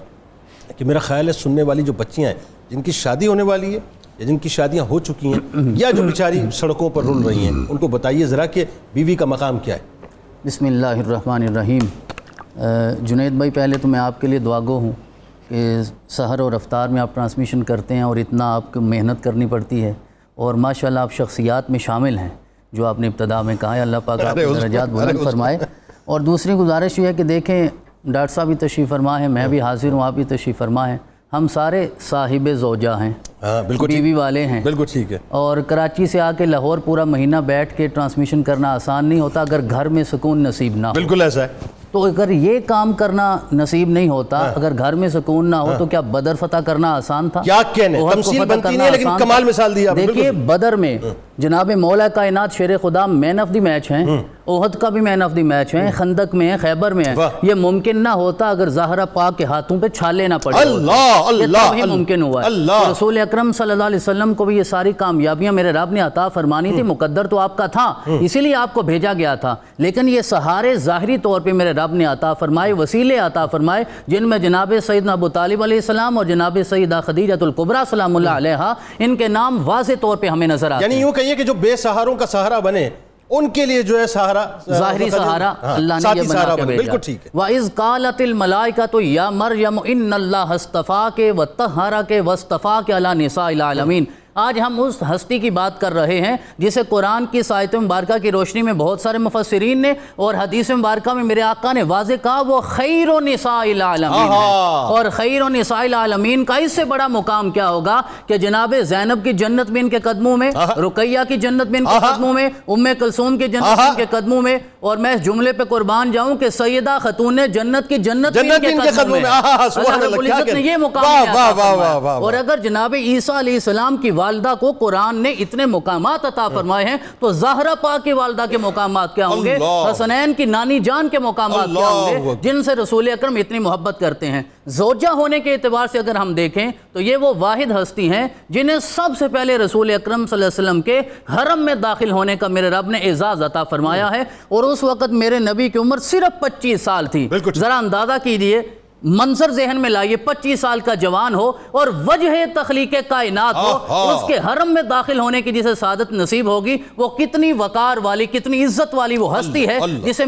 کہ میرا خیال ہے سننے والی جو بچیاں ہیں جن کی شادی ہونے والی ہے یا جن کی شادیاں ہو چکی ہیں یا جو بیچاری سڑکوں پر رل رہی ہیں، ان کو بتائیے ذرا کہ بیوی کا مقام کیا ہے. بسم اللہ الرحمن الرحیم. جنید بھائی، پہلے تو میں آپ کے لیے دعا گو ہوں کہ سحر اور افطار میں آپ ٹرانسمیشن کرتے ہیں اور اتنا آپ کو محنت کرنی پڑتی ہے، اور ماشاءاللہ آپ شخصیات میں شامل ہیں جو آپ نے ابتدا میں کہا ہے. اللہ پاک آپ کے درجات بلند فرمائے. اور دوسری گزارش یہ ہے کہ دیکھیں، ڈاکٹر صاحب بھی تشریف فرما ہیں، میں بھی حاضر ہوں، آپ بھی تشریف فرما ہیں. ہم سارے صاحب زوجہ ہیں، بیوی والے ہیں. بالکل ٹھیک ہے. اور کراچی سے آ کے لاہور پورا مہینہ بیٹھ کے ٹرانسمیشن کرنا آسان نہیں ہوتا اگر گھر میں سکون نصیب نہ ہو. بالکل ایسا ہے. تو اگر یہ کام کرنا نصیب نہیں ہوتا، اگر گھر میں سکون نہ ہو، تو کیا بدر فتح کرنا آسان تھا؟ کیا کہنے، تمثیل بنتی نہیں ہے لیکن کمال مثال دی آپ نے. دیکھیے بدر میں جناب مولا کائنات شیر خدا مین آف دی میچ ہیں، احد کا بھی مین آف دی میچ ہیں، خندق میں ہیں، خیبر میں ہیں. یہ ممکن نہ ہوتا اگر زہرا پاک کے ہاتھوں پہ چھالے نہ پڑے. یہ ممکن ہوا ہے. رسول اکرم صلی اللہ علیہ وسلم کو بھی یہ ساری کامیابیاں میرے رب نے عطا فرمانی تھی، مقدر تو آپ کا تھا، اسی لیے آپ کو بھیجا گیا تھا. لیکن یہ سہارے ظاہری طور پہ میرے رب نے عطا فرمائے، وسیلے عطا فرمائے، جن میں جناب سیدنا ابو طالب علیہ السلام اور جناب سیدہ خدیجہ الکبریٰ سلام اللہ علیہا، ان کے نام واضح طور پہ ہمیں نظر آتے ہیں. یعنی یوں کہیے کہ جو بے سہاروں کا سہارا بنے ان کے لیے جو ہے سہارا ظاہری سہارا اللہ نے یہ بنا کے بھیجا. بالکل ٹھیک ہے. وَإِذْ قَالَتِ الْمَلَائِكَةُ يَا مَرْيَمُ إِنَّ اللَّهَ اصْطَفَاكِ وَطَّهَّرَكِ وَاصْطَفَاكِ عَلَى نِسَاءِ الْعَالَمِينَ. آج ہم اس ہستی کی بات کر رہے ہیں جسے قرآن کی آیت مبارکہ کی روشنی میں بہت سارے مفسرین نے اور حدیث مبارکہ میں میرے آقا نے واضح کہا وہ خیر نساء العالمین ہے. اور خیر نساء العالمین کا اس سے بڑا مقام کیا ہوگا کہ جناب زینب کی جنت بھی ان کے قدموں میں, رقیہ کی جنت بھی ان کے قدموں میں, ام کلثوم کی جنت بھی ان کے قدموں میں, اور میں اس جملے پہ قربان جاؤں کہ سیدہ خاتون جنت کی جنت بھی ان کے قدموں میں. اللہ رب العزت نے یہ مقام عطا فرمایا. اور اگر جناب عیسیٰ علیہ السلام کی والدہ کو قرآن نے اتنے مقامات عطا فرمائے ہیں تو زہرا پاک کی والدہ کے مقامات کیا ہوں گے, حسنین کی نانی جان کے مقامات کیا ہوں گے جن سے رسول اکرم اتنی محبت کرتے ہیں. زوجہ ہونے کے اعتبار سے اگر ہم دیکھیں تو یہ وہ واحد ہستی ہیں جنہیں سب سے پہلے رسول اکرم صلی اللہ علیہ وسلم کے حرم میں داخل ہونے کا میرے رب نے اعزاز عطا فرمایا ہے. اور اس وقت میرے نبی کی عمر صرف 25 سال تھی. ذرا اندازہ کیجئے, منظر ذہن میں لائیے, 25 سال کا جوان ہو اور وجہ تخلیق کائنات ہو, اس کے حرم میں داخل ہونے کی جسے سعادت نصیب ہوگی وہ کتنی وقار والی, کتنی عزت والی وہ ہستی ہے جسے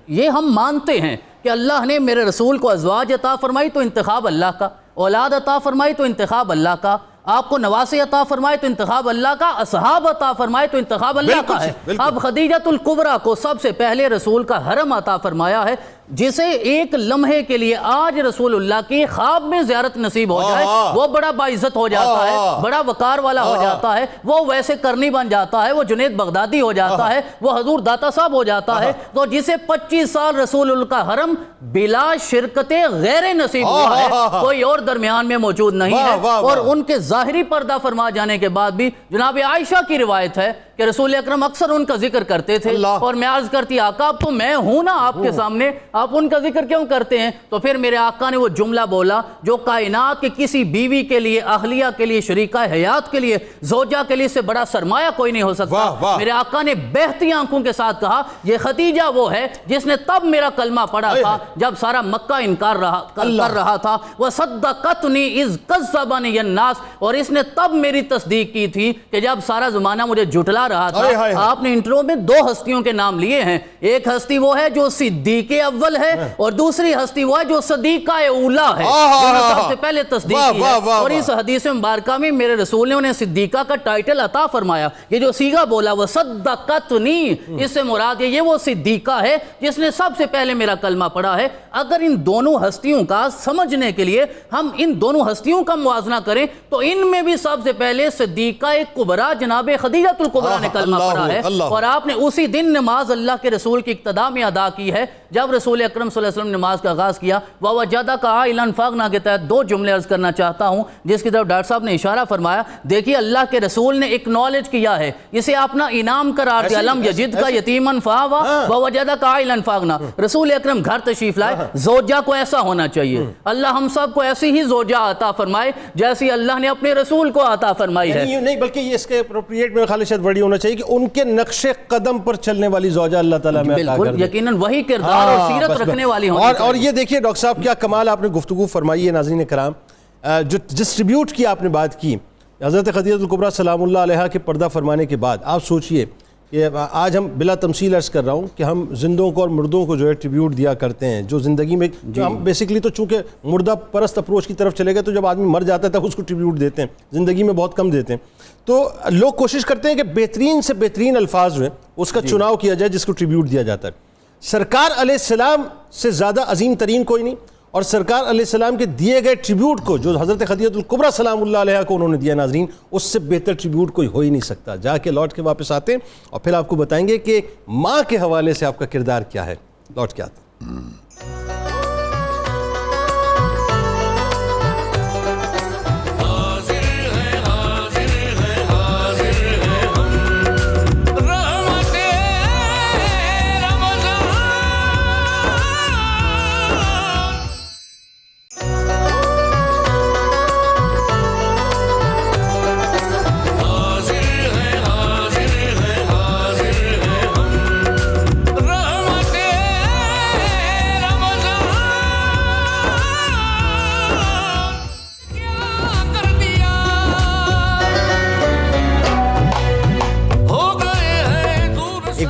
یہ ہم مانتے ہیں کہ اللہ نے میرے رسول کو ازواج عطا فرمائی تو انتخاب اللہ کا, اولاد عطا فرمائی تو انتخاب اللہ کا, آپ کو نواسے عطا فرمائے تو انتخاب اللہ کا, اصحاب عطا فرمائے تو انتخاب اللہ کا ہے. اب خدیجۃ الکبریٰ کو سب سے پہلے رسول کا حرم عطا فرمایا ہے جسے ایک لمحے کے لیے آج رسول اللہ کی خواب میں زیارت نصیب ہو جائے وہ بڑا باعزت ہو جاتا ہے, بڑا وقار والا ہو جاتا ہے, وہ ویسے کرنی بن جاتا ہے, وہ جنید بغدادی ہو جاتا ہے, وہ حضور داتا صاحب ہو جاتا ہے. تو جسے 25 سال رسول اللہ کا حرم بلا شرکت غیر نصیب ہوا ہے, کوئی اور درمیان میں موجود نہیں ہے. اور ان کے ظاہری پردہ فرما جانے کے بعد بھی جناب عائشہ کی روایت ہے کہ رسول اکرم اکثر ان کا ذکر کرتے تھے, اور میں عرض کرتی آقا اب تو میں ہوں نا آپ کے سامنے, آپ ان کا ذکر کیوں کرتے ہیں؟ تو پھر میرے آقا نے وہ جملہ بولا جو کائنات کے کسی بیوی کے لیے, اہلیہ کے لیے, شریکہ حیات کے لیے, زوجہ کے لیے سے بڑا سرمایہ کوئی نہیں ہو سکتا. میرے آقا نے بہتی آنکھوں کے ساتھ کہا یہ خدیجہ وہ ہے جس نے تب میرا کلمہ پڑھا تھا جب سارا مکہ انکار کر رہا تھا. وَصَدَّقَتْنِي إِذْ كَذَّبَنِيَ النَّاسُ, اور اس نے تب میری تصدیق کی تھی کہ جب سارا زمانہ مجھے جھٹلا رہا تھا. آپ نے انٹرو میں 2 ہستیوں کے نام لیے ہیں, ایک ہستی وہ ہے جو صدیق اول ہے اور دوسری ہستی وہ ہے جو صدیقہ اولا ہے, سب سے پہلے تصدیق کی ہے. اور اس حدیث مبارکہ میں میرے رسول نے انہیں صدیقہ کا ٹائٹل عطا فرمایا. یہ جو صیغہ بولا وہ صدقتنی, اس سے مراد یہ وہ صدیقہ ہے جس نے سب سے پہلے میرا کلمہ پڑھا ہے. اگر ان دونوں ہستیوں کا سمجھنے کے لیے ہم ان دونوں ہستیوں کا موازنہ کریں تو ان میں بھی سب سے پہلے صدیقہ کبریٰ جناب خدیجۃ الکبریٰ نے کلمہ پڑھا ہے. اور آپ نے اسی دن نماز اللہ کے رسول کی اقتداء میں ادا کی ہے جب رسول اکرم صلی اللہ علیہ وسلم نماز کا آغاز کیا. وَوَجَدَكَ عَائِلًا فَأَغْنَىٰ کے تحت 2 جملے عرض کرنا چاہتا ہوں جس کی طرف ڈاکٹر صاحب نے اشارہ فرمایا. دیکھیے اللہ کے رسول نے اکنالج کیا ہے, اسے اپنا انعام قرار دیا. لم یجد کا یتیماً فآویٰ وَوَجَدَكَ عَائِلًا فَأَغْنَىٰ. رسول اکرم گھر تشریف لائے, زوجہ کو ایسا ہونا چاہیے. اللہ ہم سب کو ایسی ہی زوجہ عطا فرمائے جیسی اللہ نے اپنے رسول کو عطا فرمائی ہے. نہیں بلکہ یہ اس کے اپروپریٹ میں خالی شاید وردی ہونا چاہیے کہ ان کے نقش قدم پر چلنے والی زوجہ اللہ تعالیٰ میں عطا کر دے. بالکل یقیناً وہی کردار اور سیرت رکھنے والی ہونی چاہیے. اور یہ دیکھیے ڈاکٹر صاحب کیا کمال آپ نے گفتگو فرمائی ہے. ناظرین کرام, جو ڈسٹریبیوٹ کی آپ نے بات کی حضرت خدیجہ الکبریٰ سلام اللہ علیہا کے پردہ فرمانے کے بعد, آپ سوچئے کہ آج ہم بلا تمثیل عرض کر رہا ہوں کہ ہم زندوں کو اور مردوں کو جو ہے ٹریبیوٹ دیا کرتے ہیں, جو زندگی میں ہم بیسکلی تو چونکہ مردہ پرست اپروچ کی طرف چلے گئے تو جب آدمی مر جاتا ہے تب اس کو ٹریبیوٹ دیتے ہیں, زندگی میں بہت کم دیتے ہیں. تو لوگ کوشش کرتے ہیں کہ بہترین سے بہترین الفاظ جو ہیں اس کا چناؤ کیا جائے جس کو ٹریبیوٹ دیا جاتا ہے. سرکار علیہ السلام سے زیادہ عظیم ترین کوئی نہیں, اور سرکار علیہ السلام کے دیے گئے ٹریبیوٹ کو جو حضرت خدیجہ الکبریٰ سلام اللہ علیہا کو انہوں نے دیا ناظرین, اس سے بہتر ٹریبیوٹ کوئی ہو ہی نہیں سکتا. جا کے لوٹ کے واپس آتے ہیں اور پھر آپ کو بتائیں گے کہ ماں کے حوالے سے آپ کا کردار کیا ہے. لوٹ کے آتے ہیں. رحمت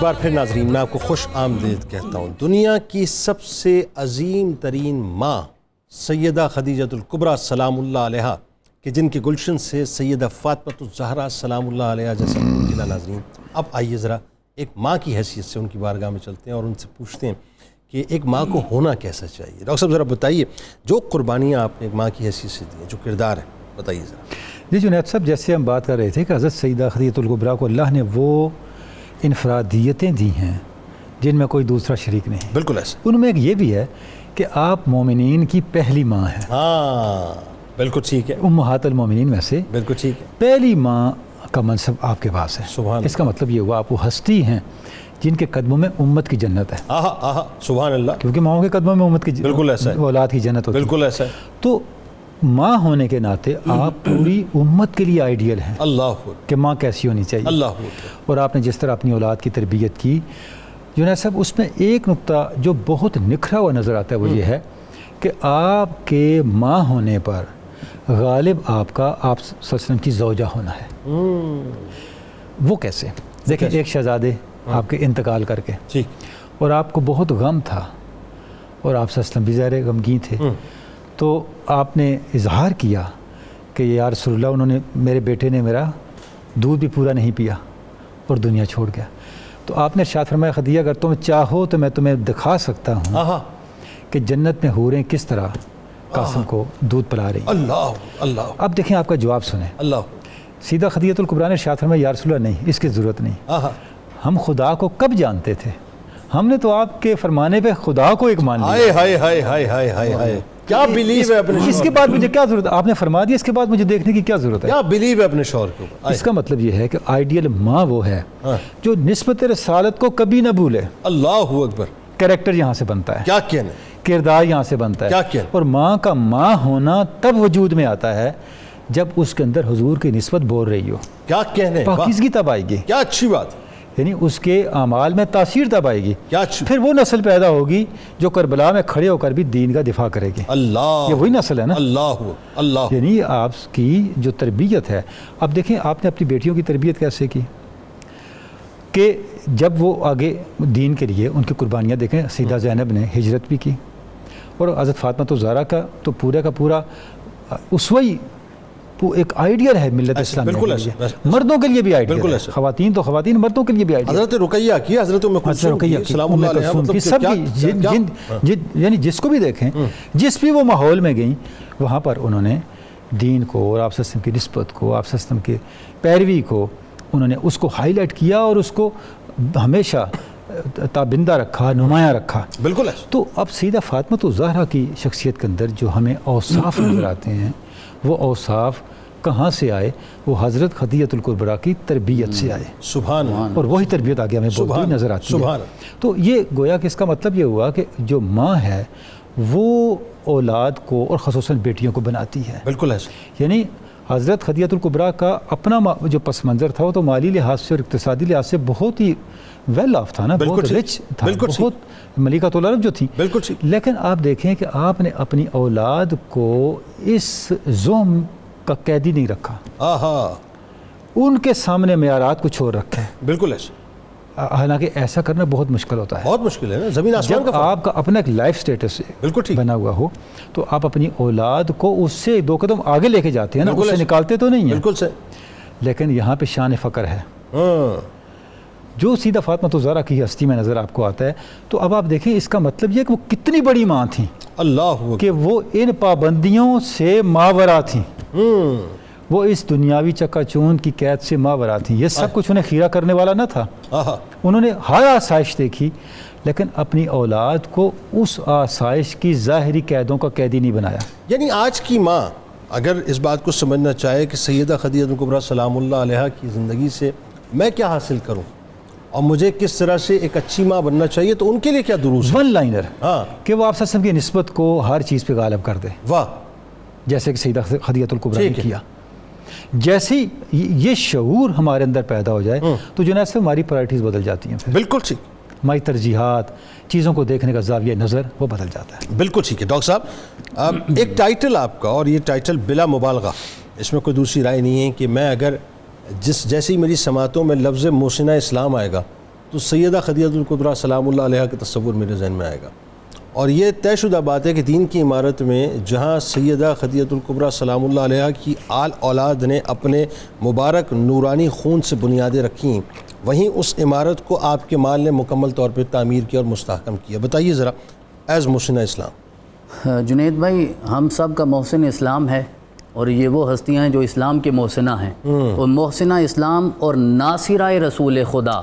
ایک بار پھر ناظرین میں آپ کو خوش آمدید کہتا ہوں. دنیا کی سب سے عظیم ترین ماں سیدہ خدیجۃ الکبریٰ سلام اللہ علیہا کہ جن کے گلشن سے سیدہ فاطمۃ الزہرا سلام اللہ علیہا جیسا نکلا. ناظرین اب آئیے ذرا ایک ماں کی حیثیت سے ان کی بارگاہ میں چلتے ہیں اور ان سے پوچھتے ہیں کہ ایک ماں کو ہونا کیسا چاہیے. ڈاکٹر صاحب ذرا بتائیے جو قربانیاں آپ نے ایک ماں کی حیثیت سے دی ہیں, جو کردار ہے, بتائیے ذرا. جی جنید صاحب, جیسے ہم بات کر رہے تھے کہ حضرت سیدہ خدیجۃ الکبریٰ کو اللہ نے وہ انفرادیتیں دی ہیں جن میں کوئی دوسرا شریک نہیں. بالکل ایسا. ان میں ایک یہ بھی ہے کہ آپ مومنین کی پہلی ماں ہیں. ہاں بالکل ٹھیک ہے. امہات المومنین میں سے بالکل ٹھیک ہے. پہلی ماں کا منصب آپ کے پاس ہے. سبحان اس کا مطلب یہ ہوا آپ وہ ہستی ہیں جن کے قدموں میں امت کی جنت ہے. سبحان اللہ. کیونکہ ماؤں کے قدموں میں امت کی بالکل ایسا ہے, اولاد کی جنت ہوتی ہے. بالکل ایسا ہے. تو ماں ہونے کے ناطے آپ پوری امت کے لیے آئیڈیل ہیں. اللہ کہ ماں کیسی ہونی چاہیے. اللہ. اور آپ نے جس طرح اپنی اولاد کی تربیت کی جنید صاحب, اس میں ایک نقطہ جو بہت نکھرا ہوا نظر آتا ہے وہ یہ ہے کہ آپ کے ماں ہونے پر غالب آپ کا آپ صلی اللہ علیہ وسلم کی زوجہ ہونا ہے. وہ کیسے؟ دیکھیں, ایک شہزادے آپ کے انتقال کر کے, ٹھیک, اور آپ کو بہت غم تھا اور آپ صلی اللہ علیہ وسلم بھی ظاہر غمگین تھے, تو آپ نے اظہار کیا کہ یا رسول اللہ, انہوں نے میرے بیٹے نے میرا دودھ بھی پورا نہیں پیا اور دنیا چھوڑ گیا. تو آپ نے ارشاد فرمایا خدیجہ اگر تم چاہو تو میں تمہیں دکھا سکتا ہوں کہ جنت میں حوریں کس طرح قاسم کو دودھ پلا رہی. اللہ اللہ. اب دیکھیں آپ کا جواب سنیں. اللہ. سیدہ خدیجۃ الکبریٰ نے ارشاد فرمایا یا رسول اللہ نہیں, اس کی ضرورت نہیں. ہم خدا کو کب جانتے تھے؟ ہم نے تو آپ کے فرمانے پہ خدا کو ایک مان لیا. ہائے ہائے ہائے ہائے ہائے ہائے, کیا بلیو ہے اپنے شوہر. اس کے بعد مجھے کیا ضرورت ہے؟ آپ نے فرما دیا, اس کے بعد مجھے دیکھنے کی کیا ضرورت ہے؟ کیا بلیو ہے اپنے شوہر کے اوپر. اس کا مطلب یہ ہے کہ آئیڈیل ماں وہ ہے جو نسبت رسالت کو کبھی نہ بھولے. اللہ اکبر. کریکٹر یہاں سے بنتا ہے, کیا کہنا, کردار یہاں سے بنتا ہے. کیا کہنا. اور ماں کا ماں ہونا تب وجود میں آتا ہے جب اس کے اندر حضور کی نسبت بول رہی ہو. کیا کہنے, پاکیزگی تب آئے گی. کیا اچھی بات. یعنی اس کے اعمال میں تاثیر تب آئے گی. کیا اچھی. پھر وہ نسل پیدا ہوگی جو کربلا میں کھڑے ہو کر بھی دین کا دفاع کرے گی. اللہ. یہ وہی نسل ہے نا. اللہ اللہ. یعنی آپ کی جو تربیت ہے, اب دیکھیں آپ نے اپنی بیٹیوں کی تربیت کیسے کی کہ جب وہ آگے دین کے لیے ان کی قربانیاں دیکھیں, سیدہ زینب نے ہجرت بھی کی اور حضرت فاطمہ الزہرا کا تو پورے کا پورا اسوئی ایک آئیڈیل ہے ملت اسلامیہ. بالکل کے لیے, مردوں کے لیے بھی آئیڈیل ہے. خواتین تو خواتین, مردوں کے لیے بھی آئیڈیل. حضرت رقیہ کی, حضرت ام کلثوم کی, سلام اللہ علیہا, مطلب سب کی, یعنی جس کو بھی دیکھیں, جس بھی وہ ماحول میں گئیں وہاں پر انہوں نے دین کو اور آپ صلی اللہ علیہ وسلم کی نسبت کو, آپ صلی اللہ علیہ وسلم کی پیروی کو, انہوں نے اس کو ہائی لائٹ کیا اور اس کو ہمیشہ تابندہ رکھا, نمایاں رکھا. بالکل. تو اب سیدہ فاطمہ الزہرا کی شخصیت کے اندر جو ہمیں اوصاف نظر آتے ہیں وہ اوصاف کہاں سے آئے؟ وہ حضرت خدیجۃ الکبریٰ کی تربیت سے آئے. سبحان اللہ. اور وہی تربیت آگے ہمیں بہت نظر آتی ہے. تو یہ گویا کہ اس کا مطلب یہ ہوا کہ جو ماں ہے وہ اولاد کو اور خصوصاً بیٹیوں کو بناتی ہے. بالکل ایسا. یعنی حضرت خدیجۃ الکبریٰ کا اپنا جو پس منظر تھا وہ تو مالی لحاظ سے اور اقتصادی لحاظ سے بہت ہی ویل آف تھا نا, بہت رچ تھا, بہت ملکۃ العرب جو تھی. بالکل. لیکن آپ دیکھیں کہ آپ نے اپنی اولاد کو اس ظلم کا قیدی نہیں رکھا, ان کے سامنے معیارات کو چھوڑ رکھے. بالکل ایسا. حالانکہ ایسا کرنا بہت مشکل ہوتا ہے. بہت مشکل ہے نا, زمین آسمان کا فرق. آپ کا اپنا ایک لائف سٹیٹس بالکل بنا ہوا ہو تو آپ اپنی اولاد کو اس سے 2 قدم آگے لے کے جاتے ہیں نا, اس سے نکالتے تو نہیں ہیں. بالکل سے. لیکن یہاں پہ شان فقر ہے جو سیدہ فاطمہ الزہرا کی ہستی میں نظر آپ کو آتا ہے. تو اب آپ دیکھیں اس کا مطلب یہ کہ وہ کتنی بڑی ماں تھیں. اللہ. کہ وہ ان پابندیوں سے ماورا تھیں, وہ اس دنیاوی چکا چوند کی قید سے ماورا تھیں. یہ سب کچھ انہیں خیرہ کرنے والا نہ تھا. انہوں نے ہر آسائش دیکھی لیکن اپنی اولاد کو اس آسائش کی ظاہری قیدوں کا قیدی نہیں بنایا. یعنی آج کی ماں اگر اس بات کو سمجھنا چاہے کہ سیدہ خدیجۃ الکبریٰ سلام اللہ علیہا کی زندگی سے میں کیا حاصل کروں اور مجھے کس طرح سے ایک اچھی ماں بننا چاہیے, تو ان کے لیے کیا دروس؟ ون لائنر کہ وہ آپ صلی اللہ علیہ وسلم کی نسبت کو ہر چیز پہ غالب کر دے. واہ. جیسے کہ سیدہ خدیجۃ الکبریٰ نے کیا. جیسے یہ شعور ہمارے اندر پیدا ہو جائے تو جنید سے ہماری پرائرٹیز بدل جاتی ہیں. بالکل ٹھیک. ہماری ترجیحات, چیزوں کو دیکھنے کا زاویہ نظر وہ بدل جاتا ہے. بالکل ٹھیک ہے. ڈاکٹر صاحب ایک ٹائٹل آپ کا, اور یہ ٹائٹل بلا مبالغہ, اس میں کوئی دوسری رائے نہیں ہے کہ میں اگر جیسے ہی میری سماعتوں میں لفظ محسنہ اسلام آئے گا تو سیدہ خدیجہ الکبریٰ سلام اللہ علیہا کا تصور میرے ذہن میں آئے گا. اور یہ طے شدہ بات ہے کہ دین کی عمارت میں جہاں سیدہ خدیجہ الکبریٰ سلام اللہ علیہا کی آل اولاد نے اپنے مبارک نورانی خون سے بنیادیں رکھیں، وہیں اس عمارت کو آپ کے مال نے مکمل طور پہ تعمیر کیا اور مستحکم کیا. بتائیے ذرا ایز محسنہ اسلام. جنید بھائی، ہم سب کا محسن اسلام ہے، اور یہ وہ ہستیاں ہیں جو اسلام کے محسنہ ہیں. اور محسنہ اسلام اور ناصرہ رسول خدا،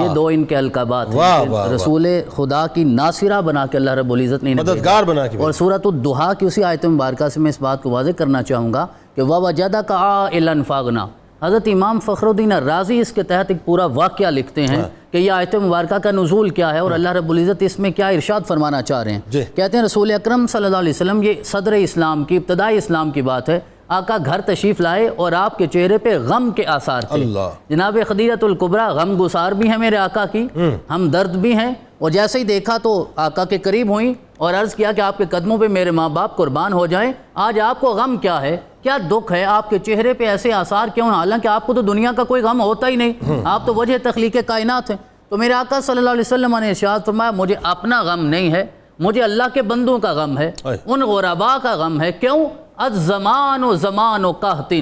یہ دو ان کے القابات ہیں. رسول خدا کی ناصرہ بنا کے اللہ رب العزت نے مددگار بنا کے. اور سورۃ الضحیٰ کی اسی آیت مبارکہ سے میں اس بات کو واضح کرنا چاہوں گا کہ وَوَجَدَكَ عَائِلًا فَأَغْنَىٰ. حضرت امام فخر الدین الرازی اس کے تحت ایک پورا واقعہ لکھتے ہیں کہ یہ آیت مبارکہ کا نزول کیا ہے اور اللہ رب العزت اس میں کیا ارشاد فرمانا چاہ رہے ہیں. کہتے ہیں رسول اکرم صلی اللہ علیہ وسلم، یہ صدر اسلام کی، ابتدائی اسلام کی بات ہے، آقا گھر تشریف لائے اور آپ کے چہرے پہ غم کے آثار تھے. جناب خدیجہ الکبریٰ غم گسار بھی ہیں میرے آقا کی، ہم درد بھی ہیں. اور جیسے ہی دیکھا تو آقا کے قریب ہوئیں اور عرض کیا کہ آپ کے قدموں پہ میرے ماں باپ قربان ہو جائیں. آج آپ کو غم کیا ہے، کیا دکھ ہے، آپ کے چہرے پہ ایسے آثار کیوں ہیں؟ حالانکہ آپ کو تو دنیا کا کوئی غم ہوتا ہی نہیں، آپ تو وجہ تخلیق کائنات ہیں. تو میرے آقا صلی اللہ علیہ وسلم نے ارشاد فرمایا مجھے اپنا غم نہیں ہے، مجھے اللہ کے بندوں کا غم ہے، ان غرباء کا غم ہے. کیوں؟ الزمان زمان قحط.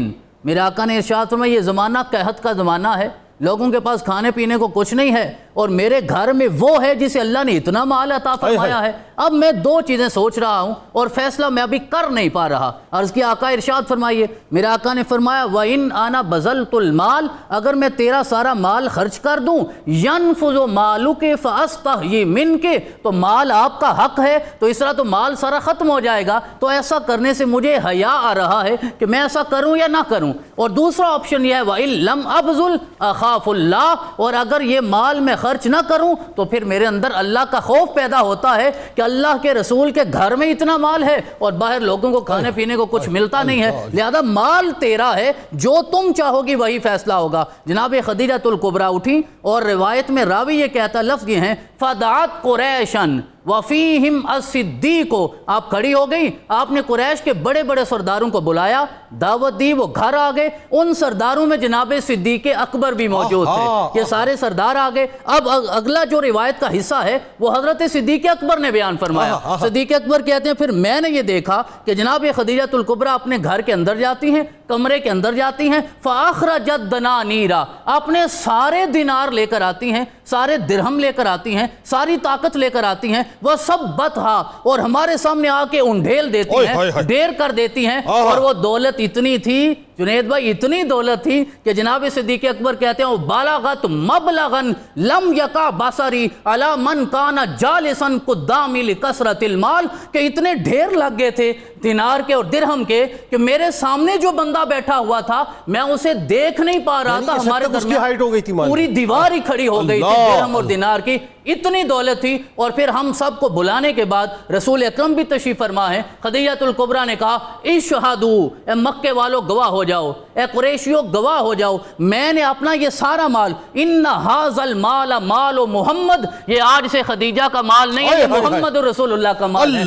میرے آقا نے ارشاد فرمایا یہ زمانہ قحط کا زمانہ ہے، لوگوں کے پاس کھانے پینے کو کچھ نہیں ہے، اور میرے گھر میں وہ ہے جسے اللہ نے اتنا مال عطا فرمایا ہے. اب میں دو چیزیں سوچ رہا ہوں اور فیصلہ میں ابھی کر نہیں پا رہا. عرض کیا آقا ارشاد فرمائیے. میرے آقا نے فرمایا وَإِنْ أَنَا بَذَلْتُ الْمَالِ، اگر میں تیرا سارا مال خرچ کر دوں، يَنْفُذُ مَالُكِ فَأَسْتَحْيِي مِنْكِ، تو مال آپ کا حق ہے تو اس طرح تو مال سارا ختم ہو جائے گا، تو ایسا کرنے سے مجھے حیا آ رہا ہے کہ میں ایسا کروں یا نہ کروں. اور دوسرا آپشن یہ ہے وَإِنْ لَمْ أَبْذُلْ أَخَافُ اللَّهِ، اور اگر یہ مال میں خرچ نہ کروں تو پھر میرے اندر اللہ کا خوف پیدا ہوتا ہے کہ اللہ کے رسول کے گھر میں اتنا مال ہے اور باہر لوگوں کو کھانے پینے کو کچھ ملتا نہیں ہے، لہذا مال تیرا ہے، جو تم چاہو گی وہی فیصلہ ہوگا. جناب خدیجہ الکبریٰ اٹھیں اور روایت میں راوی یہ کہتا، لفظ یہ ہیں فَدَعَتْ قُرَيْشًا وَفِيهِمْ الصِّدِّيقُ، آپ کھڑی ہو گئی، آپ نے قریش کے بڑے بڑے سرداروں کو بلایا، دعوت دی، وہ گھر آ گئے. ان سرداروں میں جناب صدیق اکبر بھی موجود تھے. یہ سارے سردار آ گئے. اب اگلا جو روایت کا حصہ ہے وہ حضرت صدیق اکبر نے بیان فرمایا. صدیق اکبر کہتے ہیں پھر میں نے یہ دیکھا کہ جناب خدیجہ الکبریٰ اپنے گھر کے اندر جاتی ہیں، کمرے کے اندر جاتی ہیں، فَأَخْرَجَتْ دَنَانِيرَ، اپنے سارے دینار لے کر آتی ہیں، سارے درہم لے کر آتی ہیں، ساری طاقت لے کر آتی ہیں، وہ سب بتہا، اور ہمارے سامنے آ کے انڈھیل دیتی ہیں، ڈیر کر دیتی ہیں. اور وہ دولت اتنی تھی جنید بھائی، اتنی دولت تھی کہ جناب صدیق اکبر کہتے ہیں بالغت مبلغن لم یقع بصری علی من کان جالسا قدامی لکثرت المال، کہ اتنے ڈھیر لگ گئے تھے دینار کے اور درہم کے کہ میرے سامنے جو بندہ بیٹھا ہوا تھا میں اسے دیکھ نہیں پا رہا تھا. ہمارے درمیان پوری دیوار ہی کھڑی ہو گئی تھی درہم اور دینار کی، اتنی دولت تھی. اور پھر ہم سب کو بلانے کے بعد رسول اکرم بھی تشریف فرما ہے. خدیجہ الکبریٰ نے کہا اشہدوا، اے مکے والو گواہ ہو جاؤ، اے قریشیو گواہ ہو جاؤ، میں نے اپنا یہ سارا مال، ان ھذا المال مال محمد، یہ آج سے خدیجہ کا مال نہیں ہے، یہ محمد رسول اللہ کا مال ہے.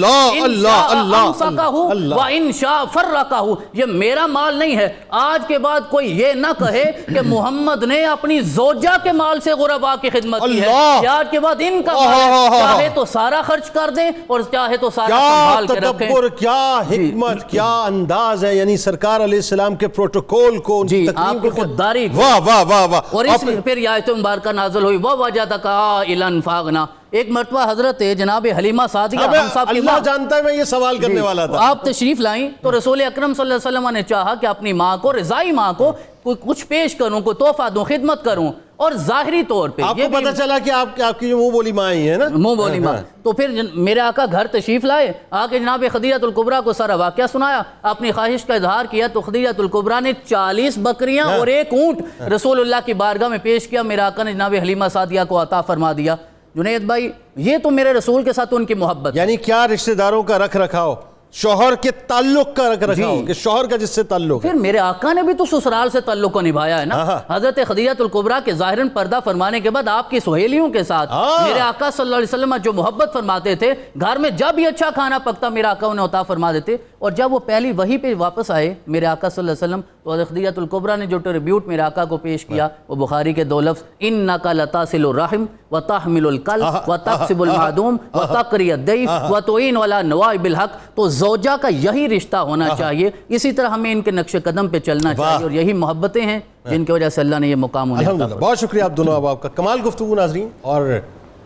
وَإِن شَاءَ فَرَّقَهُ، یہ میرا مال نہیں ہے. آج کے بعد کوئی یہ نہ کہے کہ محمد نے اپنی زوجہ کے مال سے غرباء کی خدمت کی ہے. آج کے بعد ان کا مال ہے، چاہے تو سارا خرچ کر دیں اور چاہے تو سارا سنبھال کے رکھیں. کیا حکمت، کیا انداز ہے، یعنی سرکار علیہ السلام کے پروٹوکول کو، آپ کی خودداری کو. واہ واہ واہ واہ. اور اس میں پھر یہ آیت مبارکہ نازل ہوئی وَوَجَدَكَ عَائِلًا فَأَغْنَىٰ. ایک مرتبہ حضرت جناب حلیمہ سعدیہ، اللہ جانتا ہے میں یہ سوال کرنے والا تھا، آپ تشریف لائیں تو رسول اکرم صلی اللہ علیہ وسلم نے چاہا کہ اپنی ماں کو، رضائی ماں کو کچھ پیش کروں، کوئی تحفہ دوں، خدمت کروں. اور ظاہری طور پہ آپ کو پتہ چلا کہ آپ کی منہ بولی ماں ہی ہے نا، منہ بولی ماں. تو پھر میرے آقا گھر تشریف لائے، آ کے جناب خدیجہ الکبریٰ کو سارا واقعہ سنایا، اپنی خواہش کا اظہار کیا. تو خدیجہ الکبریٰ نے 40 بکریاں اور 1 اونٹ رسول اللہ کی بارگاہ میں پیش کیا. میرے آقا نے جناب حلیمہ سعدیہ کو عطا فرما دیا. جنید بھائی یہ تو میرے رسول کے ساتھ ان کی محبت، یعنی کیا رشتہ داروں کا رکھ رکھاؤ، شوہر کے تعلق کا رکھ رکھاؤ کہ شوہر کا جس سے تعلق ہے. پھر میرے آقا نے بھی تو سسرال سے تعلق کو نبھایا ہے نا. حضرت خدیجہ الکبریٰ کے ظاہراً پردہ فرمانے کے بعد آپ کی سہیلیوں کے ساتھ میرے آقا صلی اللہ علیہ وسلم جو محبت فرماتے تھے، گھر میں جب بھی اچھا کھانا پکتا میرے آقا انہیں عطا فرما دیتے. اور جب وہ پہلی وحی پہ واپس آئے میرے آقا صلی اللہ علیہ وسلم تو حضرت خدیجہ الکبریٰ نے جو ٹریبیوٹ میرے آقا کو پیش کیا وہ بخاری کے 2 لفظ انک لتصل الرحم وتحمل الکلب وتکسب المعدوم وتقری الضیف وتعین علی نوائب الحق. تو زوجہ کا یہی رشتہ ہونا چاہیے, اسی طرح ہمیں ان کے نقش قدم پہ چلنا چاہیے, اور یہی محبتیں ہیں جن کی وجہ سے اللہ نے یہ مقام انہیں عطا فرمایا. بہت شکریہ آپ دونوں آپ کا, کمال گفتگو ناظرین. اور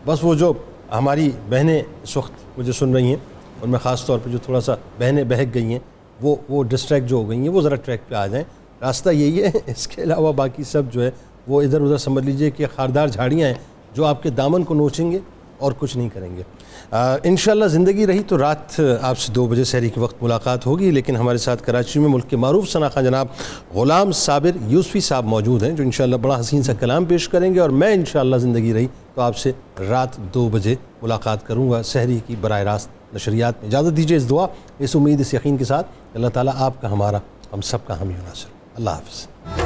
بس وہ جو ہماری بہنیں اس وقت مجھے سن رہی ہیں ان میں خاص طور پہ جو تھوڑا سا بہنیں بہک گئی ہیں وہ ڈسٹریکٹ جو ہو گئی ہیں وہ ذرا ٹریک پہ آ جائیں. راستہ یہی ہے, اس کے علاوہ باقی سب جو ہے وہ ادھر ادھر سمجھ لیجئے کہ خاردار جھاڑیاں ہیں جو آپ کے دامن کو نوچیں گے اور کچھ نہیں کریں گے. انشاءاللہ زندگی رہی تو رات آپ سے 2 بجے سحری کے وقت ملاقات ہوگی, لیکن ہمارے ساتھ کراچی میں ملک کے معروف ثناخواں جناب غلام صابر یوسفی صاحب موجود ہیں جو انشاءاللہ بڑا حسین سا کلام پیش کریں گے, اور میں انشاءاللہ زندگی رہی تو آپ سے رات 2 بجے ملاقات کروں گا سحری کی براہ راست نشریات میں. اجازت دیجیے اس دعا, اس امید, اس یقین کے ساتھ اللہ تعالیٰ آپ کا, ہمارا, ہم سب کا حامی و ناصر. اللہ حافظ.